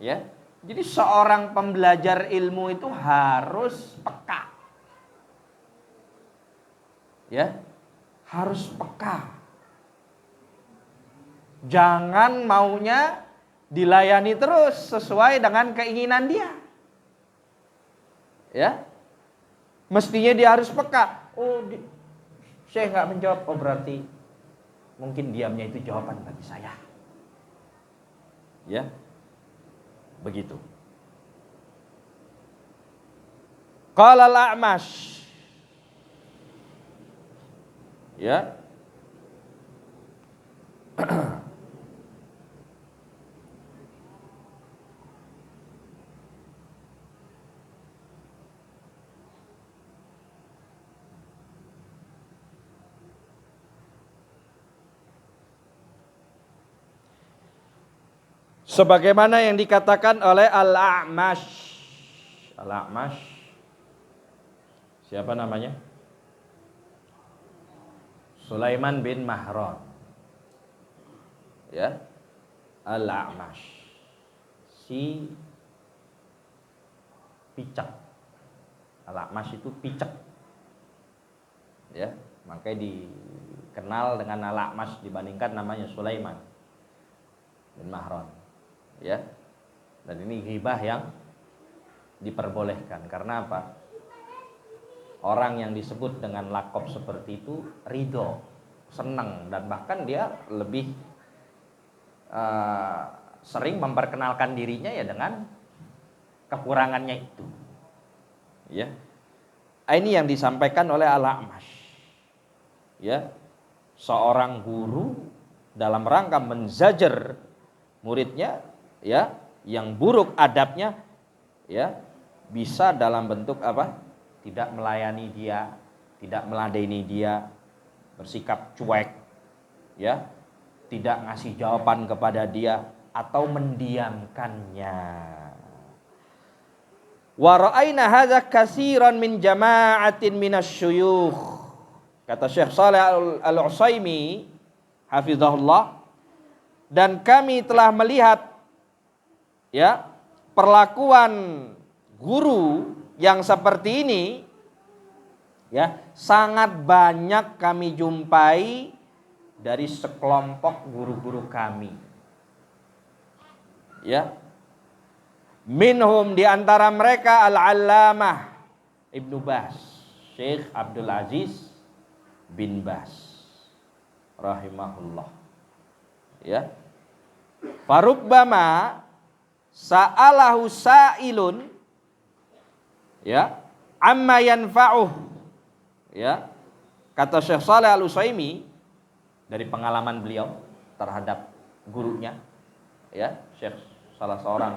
Ya. Jadi seorang pembelajar ilmu itu harus peka. Ya. Harus peka. Jangan maunya dilayani terus sesuai dengan keinginan dia. Ya. Mestinya dia harus peka. Oh, saya nggak menjawab, oh berarti mungkin diamnya itu jawaban bagi saya. Ya, begitu. Qala al-A'mash. Ya. Sebagaimana yang dikatakan oleh Al-A'mash. Al-A'mash. Siapa namanya? Sulaiman bin Mahran. Ya. Al-A'mash. Si picak. Al-A'mash itu picak. Ya, makanya dikenal dengan Al-A'mash dibandingkan namanya Sulaiman bin Mahran. Ya, dan ini ghibah yang diperbolehkan. Karena apa? Orang yang disebut dengan lakop seperti itu ridho, senang, dan bahkan dia lebih sering memperkenalkan dirinya ya dengan kekurangannya itu. Ya, ini yang disampaikan oleh Al-A'mash. Ya, seorang guru dalam rangka menzajar muridnya, ya, yang buruk adabnya, ya, bisa dalam bentuk apa? Tidak melayani dia, tidak meladeni dia, bersikap cuek, ya, tidak ngasih jawaban kepada dia atau mendiamkannya. Wa ra'ayna hadza katsiran min jama'atin minasyuyukh. Kata Syekh Shalih Al-Utsaimin hafizahullah, dan kami telah melihat, ya, perlakuan guru yang seperti ini, ya, sangat banyak kami jumpai dari sekelompok guru-guru kami. Ya. Minhum, di antara mereka Al-Allamah Ibnu Baz, Syekh Abdul Aziz bin Baz rahimahullah. Ya. Farubbama sa'alahu sa'ilun, ya, amma yanfa'uh. Ya. Kata Syekh Shalih Al-Utsaimin dari pengalaman beliau terhadap gurunya, ya, Syekh, salah seorang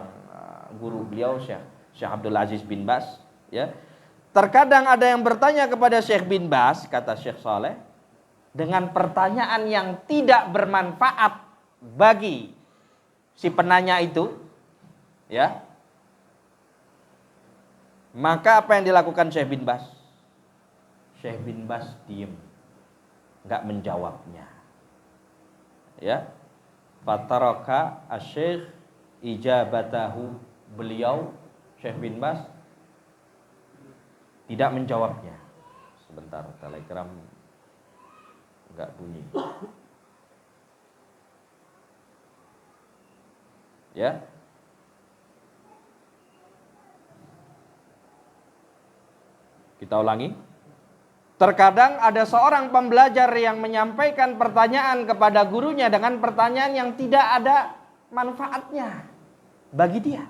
guru beliau, Syekh Abdul Aziz bin Baz, ya. Terkadang ada yang bertanya kepada Syekh bin Baz, kata Syekh Shalih, dengan pertanyaan yang tidak bermanfaat bagi si penanya itu, ya. Maka apa yang dilakukan Syekh bin Baz? Syekh bin Baz diem, enggak menjawabnya. Ya. Fataraka asy-syekh ijabatahu, beliau Syekh bin Baz tidak menjawabnya. Sebentar, telegram enggak bunyi. Ya. Kita ulangi. Terkadang ada seorang pembelajar yang menyampaikan pertanyaan kepada gurunya dengan pertanyaan yang tidak ada manfaatnya bagi dia.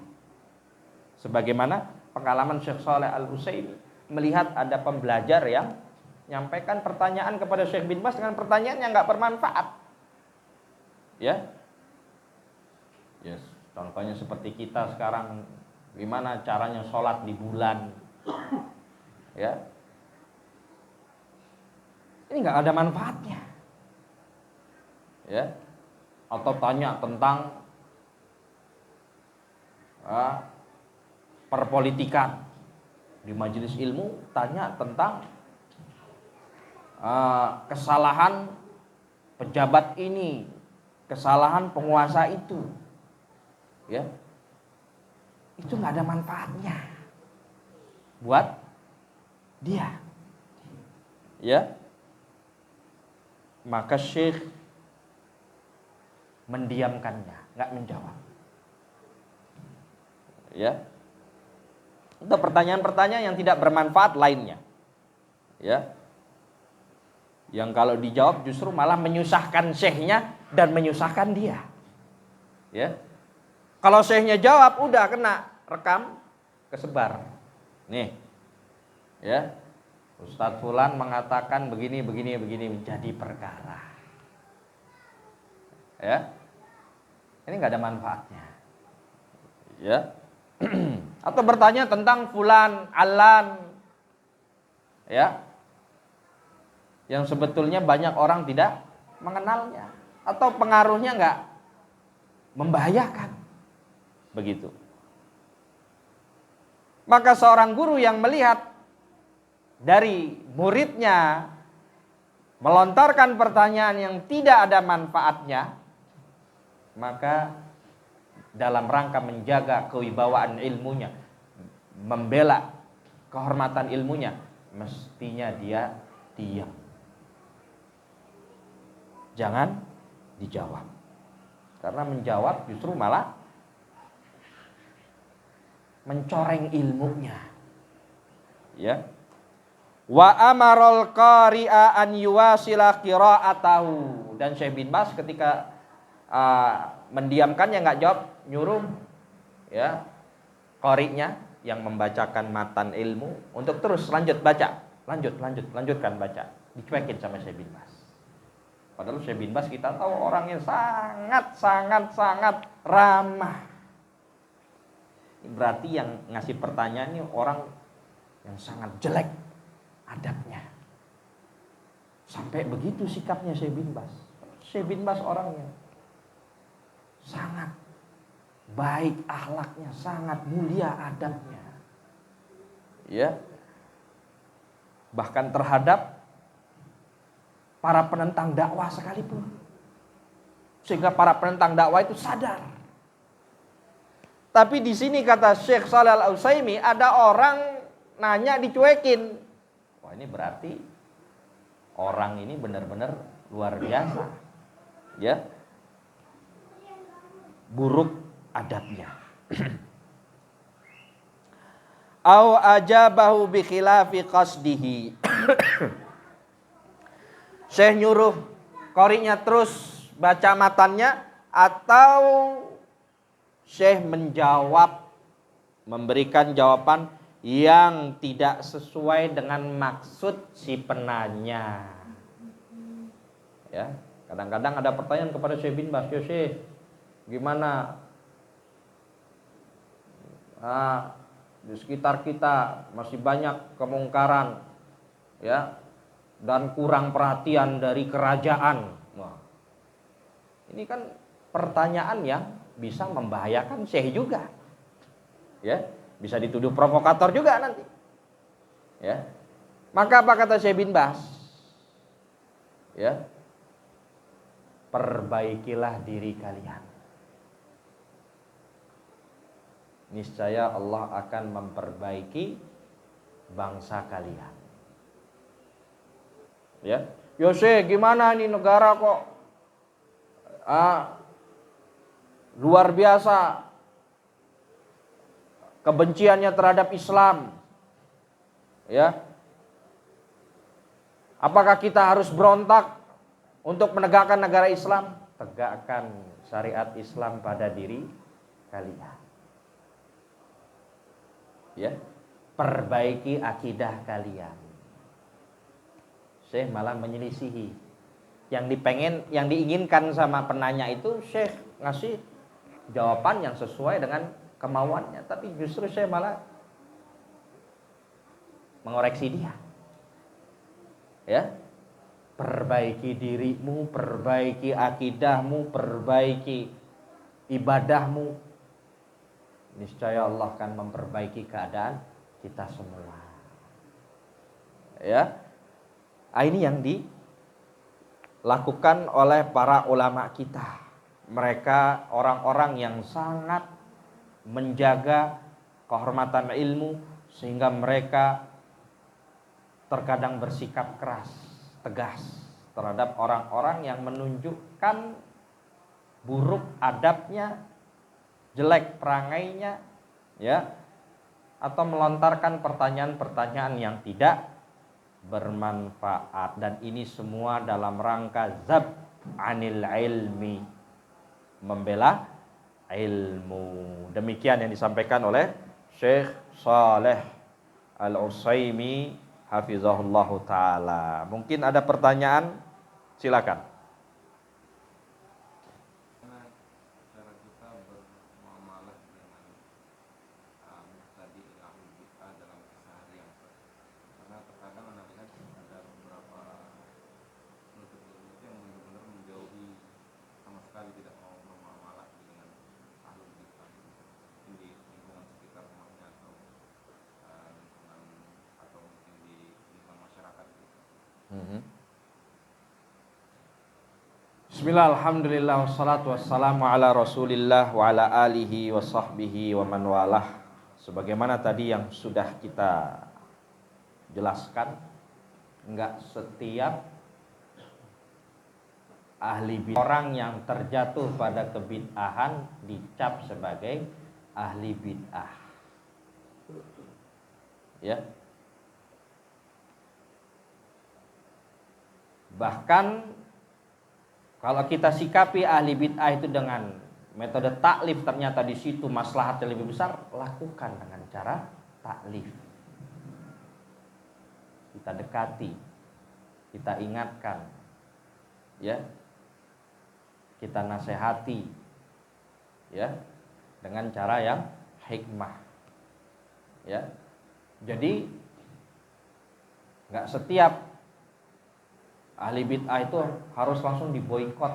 Sebagaimana pengalaman Syekh Shalih Al-Utsaimin melihat ada pembelajar yang menyampaikan pertanyaan kepada Syekh bin Baz dengan pertanyaan yang enggak bermanfaat. Ya. Yes, contohnya seperti kita sekarang, gimana caranya sholat di bulan. Ya. Ini nggak ada manfaatnya, ya. Atau tanya tentang perpolitikan di majelis ilmu, tanya tentang kesalahan pejabat ini, kesalahan penguasa itu, ya. Itu nggak ada manfaatnya buat dia, ya. Maka Syekh mendiamkannya, nggak menjawab. Ya, untuk pertanyaan-pertanyaan yang tidak bermanfaat lainnya, ya, Yang kalau dijawab justru malah menyusahkan syekhnya dan menyusahkan dia. Ya. Kalau syekhnya jawab udah kena rekam, kesebar. Nih. Ya. Ustadz Fulan mengatakan begini menjadi perkara. Ya. Ini enggak ada manfaatnya. Ya. Atau bertanya tentang Fulan, Alan. Ya. Yang sebetulnya banyak orang tidak mengenalnya atau pengaruhnya enggak membahayakan. Begitu. Maka seorang guru yang melihat dari muridnya melontarkan pertanyaan yang tidak ada manfaatnya, maka dalam rangka menjaga kewibawaan ilmunya, membela kehormatan ilmunya, mestinya dia diam. Jangan dijawab. Karena menjawab justru malah mencoreng ilmunya. Ya. Wa amarul qari'a an yuwasila qira'atahu. Dan Syekh bin Baz ketika mendiamkannya enggak jawab, nyuruh ya qari'nya yang membacakan matan ilmu untuk terus lanjut baca. Lanjutkan baca. Dicuekin sama Syekh bin Baz. Padahal Syekh bin Baz kita tahu orang yang sangat ramah. Berarti yang ngasih pertanyaan ini orang yang sangat jelek adabnya. Sampai begitu sikapnya Syekh bin Baz. Syekh bin Baz orangnya sangat baik akhlaknya, sangat mulia adabnya. Ya. Bahkan terhadap para penentang dakwah sekalipun. Sehingga para penentang dakwah itu sadar. Tapi di sini kata Syekh Shalih Al-Utsaimin ada orang nanya dicuekin. Wah, ini berarti orang ini benar-benar luar biasa. Ya. Buruk adabnya. Au ajabahu bi khilafi qasdihi. Syekh nyuruh qari'nya terus baca matannya atau Syekh menjawab, memberikan jawaban yang tidak sesuai dengan maksud si penanya. Ya, kadang-kadang ada pertanyaan kepada Syekh bin Baz, Syekh, gimana? Di sekitar kita masih banyak kemungkaran, ya, dan kurang perhatian dari kerajaan. Wah, ini kan pertanyaan yang bisa membahayakan Syekh juga. Ya, bisa dituduh provokator juga nanti. Ya. Maka apa kata Syekh bin Baz? Ya. Perbaikilah diri kalian. Niscaya Allah akan memperbaiki bangsa kalian. Ya. Syekh, gimana nih negara kok luar biasa kebenciannya terhadap Islam. Ya. Apakah kita harus berontak untuk menegakkan negara Islam? Tegakkan syariat Islam pada diri kalian. Ya. Perbaiki akidah kalian. Syekh malah menyelisihi. Yang diinginkan sama penanya itu Syekh ngasih jawaban yang sesuai dengan kemauannya, tapi justru saya malah mengoreksi dia. Ya. Perbaiki dirimu, perbaiki akidahmu, perbaiki ibadahmu. Niscaya Allah akan memperbaiki keadaan kita semua. Ya. Ini yang dilakukan oleh para ulama kita. Mereka orang-orang yang sangat menjaga kehormatan ilmu sehingga mereka terkadang bersikap keras, tegas terhadap orang-orang yang menunjukkan buruk adabnya, jelek perangainya, ya, atau melontarkan pertanyaan-pertanyaan yang tidak bermanfaat, dan ini semua dalam rangka zab anil ilmi, membela ilmu. Demikian yang disampaikan oleh Syekh Saleh Al-Utsaimin hafizahullahu taala. Mungkin ada pertanyaan, silakan. Bismillah, alhamdulillah, wassalatu wassalamu ala rasulillah wa ala alihi wa sahbihi wa man walah. Sebagaimana tadi yang sudah kita jelaskan, enggak setiap ahli bid'ah, orang yang terjatuh pada kebid'ahan dicap sebagai ahli bid'ah. Ya. Bahkan kalau kita sikapi ahli bid'ah itu dengan metode taklif, ternyata di situ maslahatnya lebih besar, lakukan dengan cara taklif. Kita dekati, kita ingatkan, ya, kita nasihati, ya, dengan cara yang hikmah, ya. Jadi nggak setiap ahli bid'ah itu harus langsung diboikot,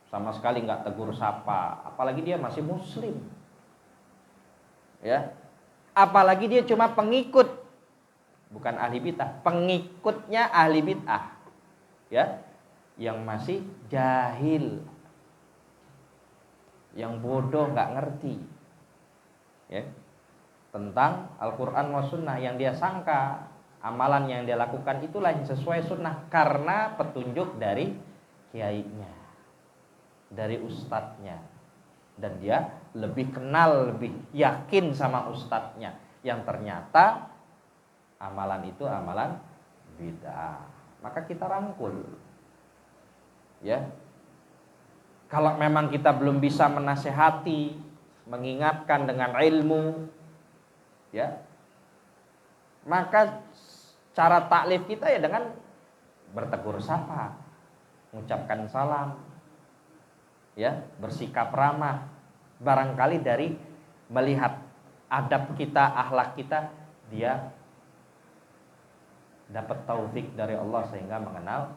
sama sekali nggak tegur sapa, apalagi dia masih muslim, ya, apalagi dia cuma pengikut, bukan ahli bid'ah, pengikutnya ahli bid'ah, ya, yang masih jahil, yang bodoh, nggak ngerti, ya, tentang Al-Quran wa Sunnah, yang dia sangka amalan yang dia lakukan itulah yang sesuai sunnah karena petunjuk dari kiainya, dari ustadznya, dan dia lebih kenal, lebih yakin sama ustadznya, yang ternyata amalan itu amalan bid'ah. Maka kita rangkul, ya. Kalau memang kita belum bisa menasehati, mengingatkan dengan ilmu, ya, maka cara taklif kita ya dengan bertegur sapa, mengucapkan salam, ya, bersikap ramah. Barangkali dari melihat adab kita, akhlak kita, dia dapat taufik dari Allah sehingga mengenal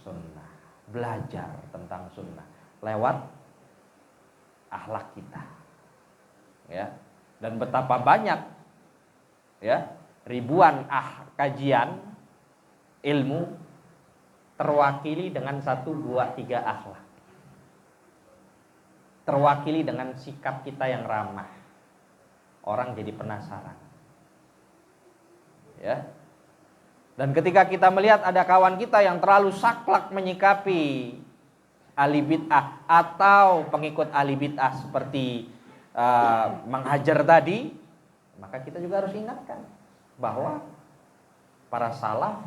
sunnah, belajar tentang sunnah lewat akhlak kita, ya. Dan betapa banyak, ya, ribuan kajian ilmu terwakili dengan 1, 2, 3 akhlak, terwakili dengan sikap kita yang ramah. Orang jadi penasaran, ya. Dan ketika kita melihat ada kawan kita yang terlalu saklek menyikapi ahli bid'ah atau pengikut ahli bid'ah seperti menghajar tadi, maka kita juga harus ingatkan bahwa para salaf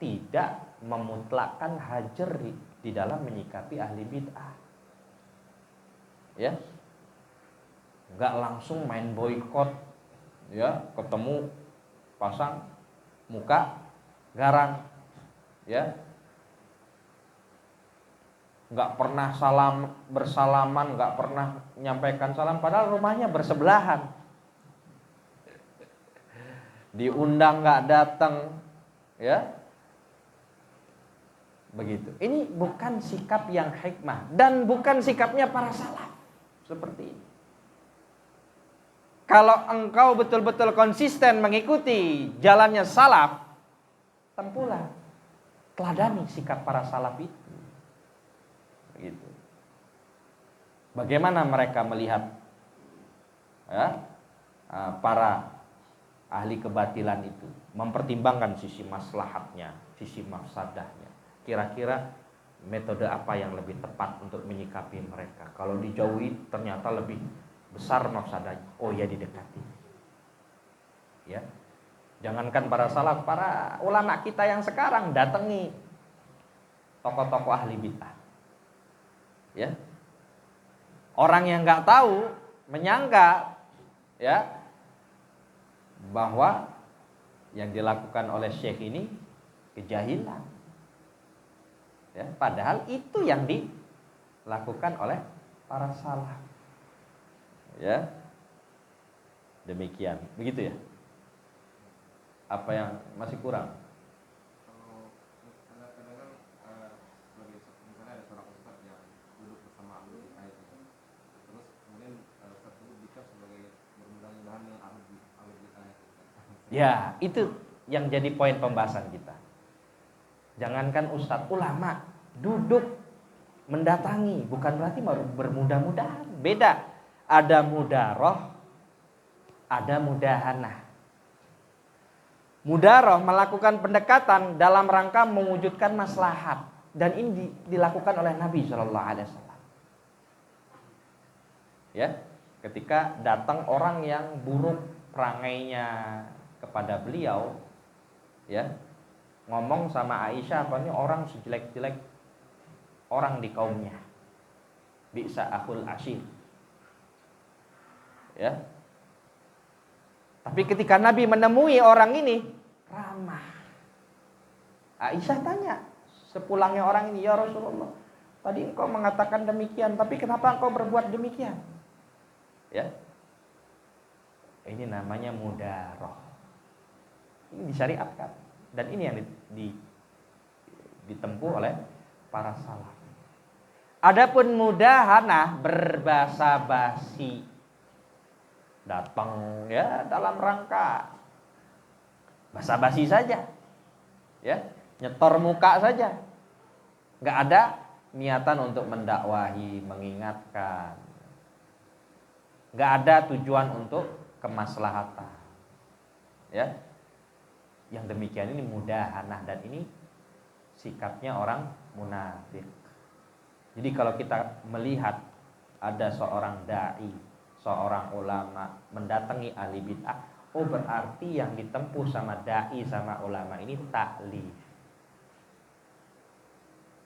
tidak memutlakkan hajar di dalam menyikapi ahli bid'ah, ya, nggak langsung main boikot, ya, ketemu pasang muka garang, ya, nggak pernah bersalaman, nggak pernah menyampaikan salam, padahal rumahnya bersebelahan, diundang nggak datang, ya, begitu. Ini bukan sikap yang hikmah dan bukan sikapnya para salaf seperti ini. Kalau engkau betul-betul konsisten mengikuti jalannya salaf, tempuhlah, teladani sikap para salaf itu, begitu. Bagaimana mereka melihat, ya, para ahli kebatilan itu, mempertimbangkan sisi maslahatnya, sisi mafsadahnya. Kira-kira metode apa yang lebih tepat untuk menyikapi mereka? Kalau dijauhi ternyata lebih besar mafsadahnya, oh ya didekati, ya, Jangankan para salaf, para ulama kita yang sekarang datangi tokoh-tokoh ahli bid'ah. Ya. Orang yang nggak tahu menyangka ya bahwa yang dilakukan oleh syekh ini kejahilan. Ya, padahal itu yang dilakukan oleh para salaf. Ya. Demikian. Begitu ya? Apa yang masih kurang? Kalau kadang-kadang sebagai misalnya ada seorang ustaz yang duduk bersama ahli bid'ah itu, terus kemudian ustaz tersebut dicap sebagai bermudah-mudahan dengan ahli bid'ah itu. Ya, itu yang jadi poin pembahasan kita. Jangankan ustadz, ulama duduk mendatangi, bukan berarti bermudah-mudahan. Beda. Ada mudaroh, ada mudahanah. Mudaroh melakukan pendekatan dalam rangka mewujudkan maslahat, dan ini dilakukan oleh Nabi Shallallahu Alaihi Wasallam. Ya, ketika datang orang yang buruk perangainya kepada beliau, ya, ngomong sama Aisyah, apa ini orang sejelek-jelek orang di kaumnya, bisa akhul asyir. Ya. Tapi ketika Nabi menemui orang ini, ramah. Aisyah tanya sepulangnya orang ini, ya Rasulullah, tadi engkau mengatakan demikian, tapi kenapa engkau berbuat demikian? Ya. Ini namanya mudaroh. Ini disyariatkan, dan ini yang ditempuh oleh para salaf. Adapun mudahanah, berbahasa basi, datang ya dalam rangka basa-basi saja, ya, nyetor muka saja, nggak ada niatan untuk mendakwahi, mengingatkan, nggak ada tujuan untuk kemaslahatan, ya. Yang demikian ini mudahanah, dan ini sikapnya orang munafik. Jadi kalau kita melihat ada seorang dai, seorang ulama mendatangi ahli bid'ah, oh berarti yang ditempuh sama dai sama ulama ini taklif,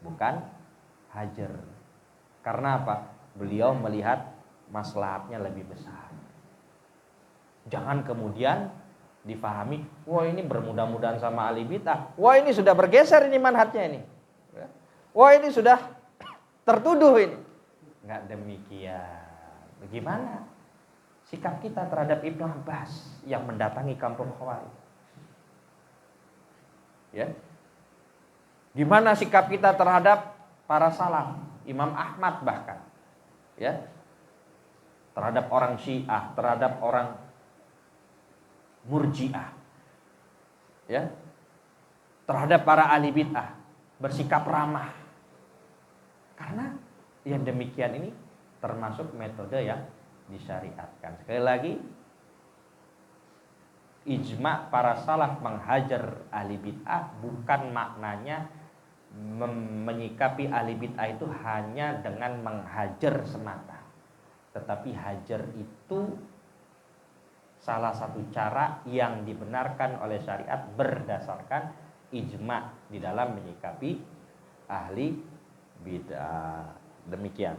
bukan hajar. Karena apa? Beliau melihat maslahatnya lebih besar. Jangan kemudian difahami, wah ini bermudah-mudahan sama ahli bid'ah, wah ini sudah bergeser ini manhajnya ini, wah ini sudah tertuduh ini. Enggak demikian. Bagaimana sikap kita terhadap Ibnu Abbas yang mendatangi kampung Khawarij? Ya. Gimana sikap kita terhadap para salaf, Imam Ahmad bahkan, ya, terhadap orang Syiah, terhadap orang Murji'ah, ya, terhadap para ahli bid'ah, bersikap ramah. Karena yang demikian ini termasuk metode yang disyariatkan. Sekali lagi, ijma' para salaf menghajar ahli bid'ah bukan maknanya menyikapi ahli bid'ah itu hanya dengan menghajar semata. Tetapi hajar itu salah satu cara yang dibenarkan oleh syariat berdasarkan ijma' di dalam menyikapi ahli bid'ah. Demikian.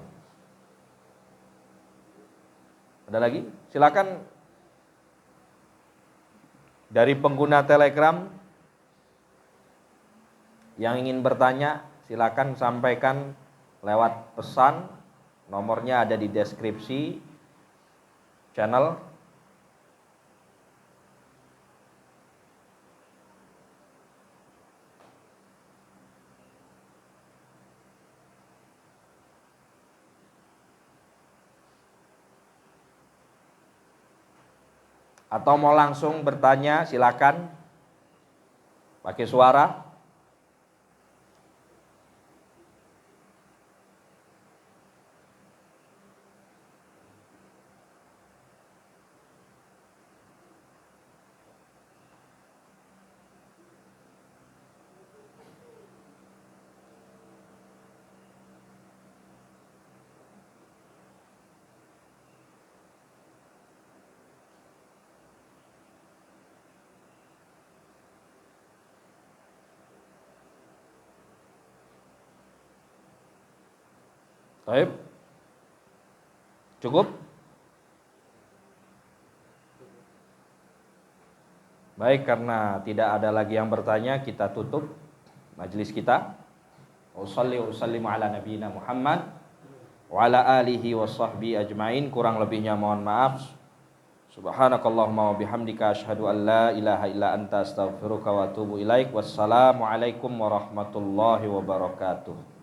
Ada lagi? Silakan dari pengguna Telegram yang ingin bertanya, silakan sampaikan lewat pesan. Nomornya ada di deskripsi channel. Atau mau langsung bertanya, silakan pakai suara. Baik. Cukup? Baik, karena tidak ada lagi yang bertanya, kita tutup majelis kita. Usallimu ala nabiyina Muhammad wa ala alihi wa sahbihi ajmain. Kurang lebihnya mohon maaf. Subhanakallahumma wa bihamdika asyhadu an la ilaha illa anta astaghfiruka wa atubu ilaik. Wassalamualaikum warahmatullahi wabarakatuh.